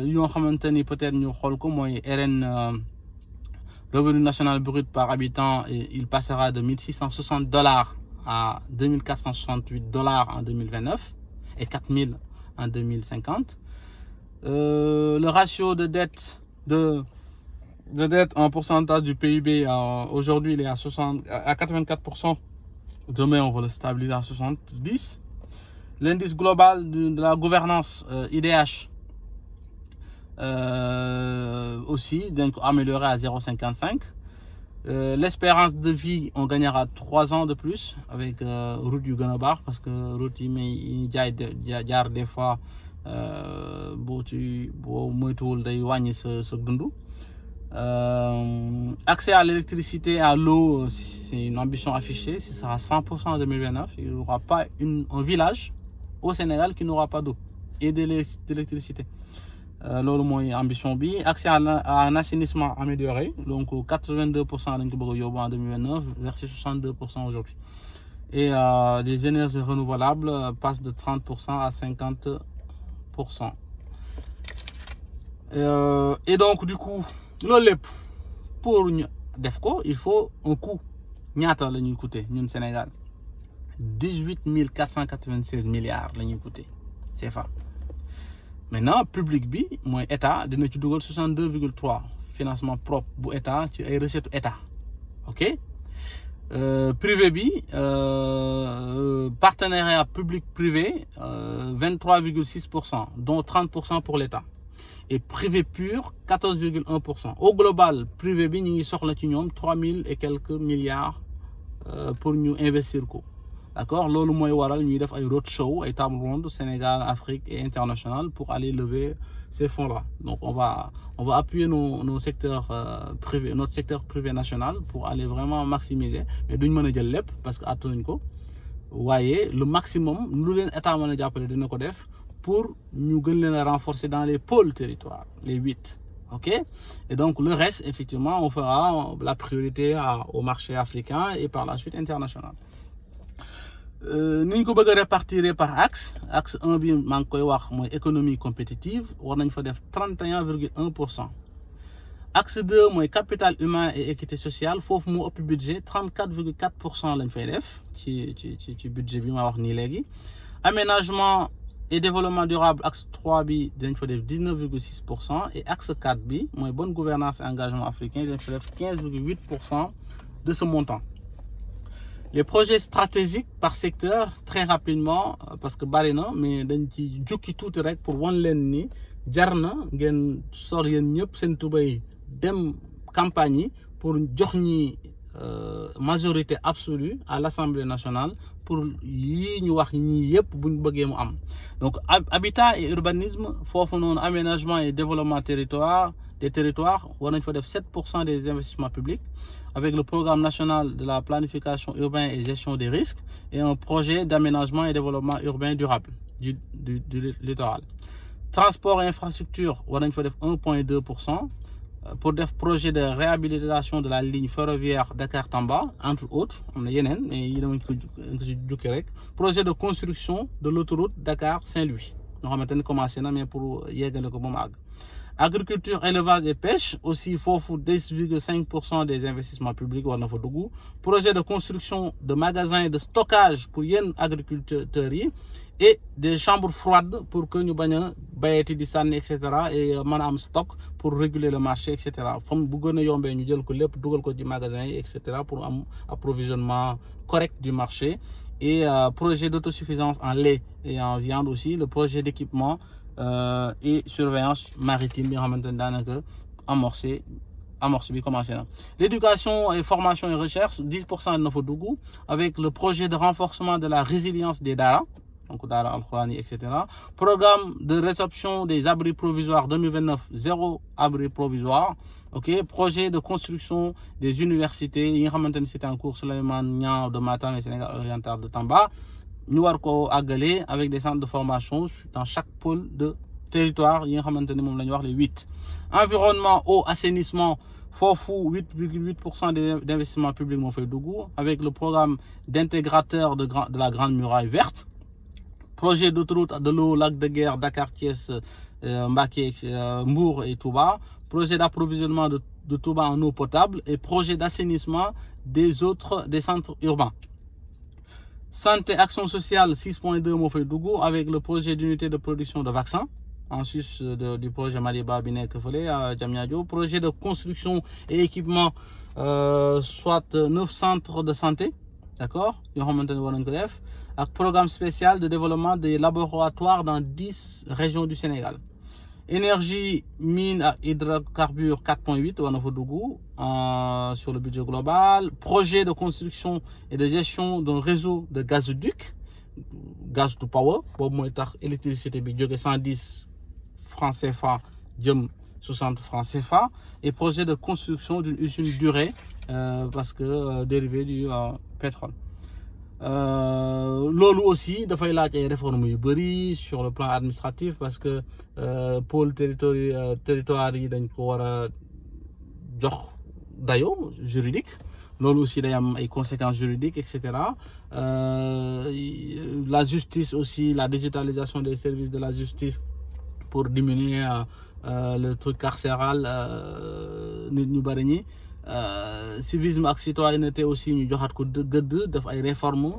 yoo xamante ni peut-être ñu xool ko mooy RN revenu national brut par habitant, il passera de $1 660 à $2 468 en 2029 et 4 000 en 2050. Le ratio de dette en pourcentage du PIB, aujourd'hui il est à 84%. Demain on va le stabiliser à 70%. L'indice global de la gouvernance IDH aussi donc amélioré à 0,55. L'espérance de vie, on gagnera 3 ans de plus avec route yu gën a baax parce que route yi may jaar des fois boo moytuwul day wàññi sa dund. Accès à l'électricité, à l'eau, c'est une ambition affichée. Ce sera 100% en 2029. Il n'y aura pas un village au Sénégal qui n'aura pas d'eau et d'électricité. Loolu mooy ambition bi. Accès à un assainissement amélioré, donc 82% lañ ko bëgg a yóbbu en 2029 versus 62% aujourd'hui. Et les énergies renouvelables passent de 30% à 50%. Et donc du coup loolu lépp pour ñu def ko il faut un coût. Ñaata la ñuy coûter ñun Sénégal 18 496 milliards la ñuy coûter CFA. Maintenant public bi mooy état dina ci dugal 62,3 financement propre bu état ci ay recettes état. Ok, privé bi partenariat public privé 23,6% dont 30% pour l'état. Et privé pur 14,1%. Au global privé bi ñu ngi soxla ci ñoom 3000 et quelques milliards pour ñu investir ko. D'accord, loolu mooy waral ñuy def ay roadshow ay table ronde Sénégal, Afrique et international pour aller lever ces fonds-là. Donc on va appuyer nos secteurs privés, notre secteur privé national pour aller vraiment maximiser, mais duñ mën a jël lépp parce que attanuñ ko waaye le maximum lu leen état mën a jàppale dina ko def pour ñu gën leen a renforcer dans les pôles territoires, les 8. Ok, et donc le reste effectivement on fera la priorité au marché africain et par la suite international. Ni ñu ko bëgg a répartir par axe 1 bi maa ngi koy wax mooy économie compétitive war nañ fa def 31,1%. Axe 2 mooy capital humain et équité sociale foofu moo ëpp budget 34,4% lañ fay def ci budget bi ma wax nii léegi. Aménagement et développement durable axe 3 bi dañ fa def 19,6% et axe 4 bi mooy bonne gouvernance et engagement africain dañ fa def 15,8% de ce montant. Les projets stratégiques par secteur très rapidement parce que bari na mais dañ ci jukki tuuti rek pour wan leen ni jar na ngeen sor yéen ñëpp seen tubay dem campagne yi pour jox ñi majorité absolue à l'Assemblée nationale pour yii ñu wax ñii yëpp buñ bëggee mu am. Donc habitat et urbanisme foofu noonu aménagement et développement des territoires war nañ fa def 7% des investissements publics avec le programme national de la planification urbaine et gestion des risques et un projet d'aménagement et développement urbain durable du littoral. Transport et infrastructure war nañ fa def 1,2% pour des projets de réhabilitation de la ligne ferroviaire Dakar-Tamba, entre autres, on a yenen, mais il y a un projet de construction de l'autoroute Dakar-Saint-Louis. Nous avons commencé, mais pour y aller, agriculture, élevage et pêche, aussi, il faut 10,5% des investissements publics. Projet de construction de magasins et de stockage pour les agriculteurs et des chambres froides pour que nous bayons etc. et manam stock pour réguler le marché, etc. Comme vous avez des magasins, etc. pour un approvisionnement correct du marché. Et projet d'autosuffisance en lait et en viande aussi, le projet d'équipement et surveillance maritime bien amorcé commencé. L'éducation et formation et recherche 10% de notre Dougou avec le projet de renforcement de la résilience des Dara, donc Dara Al-Khurani, etc. Programme de résorption des abris provisoires 2029, 0 abri provisoire. Ok, projet de construction des universités, c'était en cours Souleymane Niang de Matam et Sénégal oriental de Tamba. Nous avons avec des centres de formation dans chaque pôle de territoire, les 8. Environnement, eau, assainissement, Fofou, 8,8% d'investissement public avec le programme d'intégrateur de la Grande Muraille Verte. Projet d'autoroute de l'eau, lac de guerre, Dakar, Thiès, Mbaké, Mbour et Touba. Projet d'approvisionnement de Touba en eau potable et projet d'assainissement des centres urbains. Santé, action sociale 6.2 Mofedougou avec le projet d'unité de production de vaccins en sus du projet Maliba Binek Folé à Djamniadio. Projet de construction et équipement soit 9 centres de santé, d'accord, un programme spécial de développement des laboratoires dans 10 régions du Sénégal. Énergie, mine à hydrocarbures 4.8 sur le budget global. Projet de construction et de gestion d'un réseau de gazoduc, gaz to power, pour électricité 110 francs CFA, 60 francs CFA. Et projet de construction d'une usine durée parce que dérivé du pétrole. Lolo aussi dafay laaj ay réformes yu bari sur le plan administratif parce que pôle territoire yi dañ ko wara jox dayo juridique lolo aussi day am ay conséquences juridiques etc. La justice aussi, la digitalisation des services de la justice pour diminuer le truc carcéral nit ñu bari ñi. Civisme ak citoyenneté aussi ñu joxat ko gëdd def ay réformes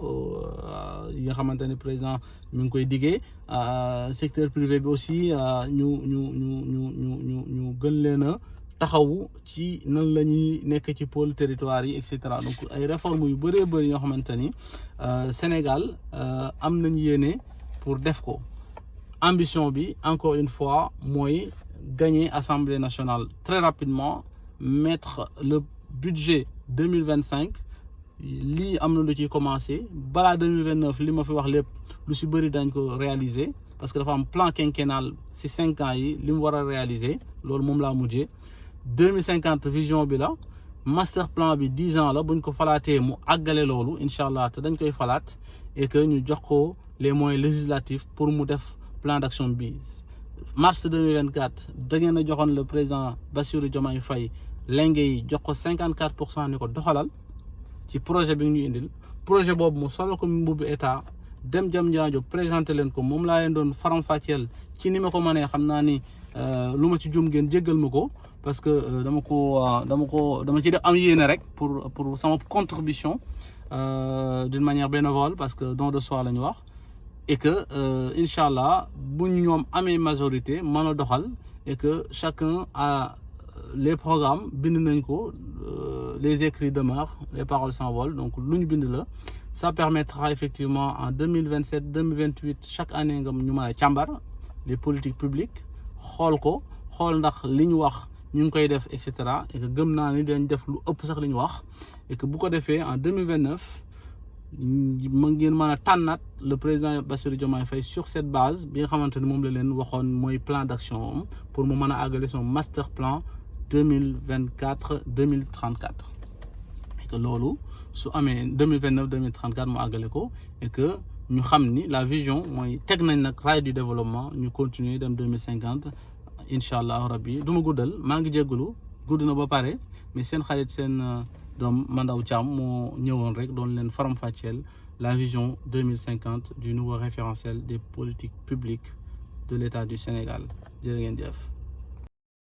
yi nga xamanteni président mi ngi koy diggé secteur privé bi aussi ñu gën leena taxawu ci nan lañuy nekk ci pôle territoire yi etc. donc ay réformes yu bëree bëri yoo xamanteni Sénégal am nañ yéene pour def ko. Ambition bi encore une fois mooy gagner Assemblée nationale très rapidement, mettre le budget 2025 li amna lu ci commencé bala 2029 li ma fi wax lepp lu ci bëri dañ ko réaliser parce que dafa am plan quinquennal ci 5 ans yi li mu wara réaliser loolu mom la mujjé 2050 vision bi la master plan bi 10 ans la buñ ko falaté mu agalé loolu inshallah te dañ koy falat et que ñu jox ko les moyens législatifs pour mu def plan d'action bi. Mars 2024 da ngeen a joxoon le président Bassirou Diomaye Faye lenge yi jox ko 54% ni ko doxalal ci projet bi ñu indil projet boobu mu solo ko mbubbu état dem jam ñaajo présenter leen ko moom laa leen doon faram-fàcceel ci ni ma ko mënee xam naa ni lu ma ci jum ngeen jéggal ma ko parce que dama ci def am yéene rek pour sama contribution d'une manière bénévole parce que don de soi la ñu wax. Et que, Inch'Allah, si nous avons une majorité, et que chacun a les programmes, les écrits demeurent, les paroles s'envolent. Donc, ça permettra effectivement en 2027, 2028, chaque année, nous avons les politiques publiques, etc. Et que nous avons fait en 2029. ma ngeen mën a tànnaat le président Bassirou Diomaye Faye sur cette base bi nga xamante ni moom la leen waxoon mooy plan d'action pour mu mën a àggale son master plan 2024-2034 et que loolu su amee 2029-2034 mu àggale ko et que ñu xam ni la vision mooy teg nañ nag raay du développement ñu continuer dem 2050 incha allah rabbi du ma guddal maa ngi jégalu gudd na ba pare mais seen xarit seen doom Mandaw Thiam moo ñëwoon rek doon leen faram-fàcceel la vision 2050 du nouveau référentiel des politiques publiques de l'État du Sénégal jërë ngeen jëf.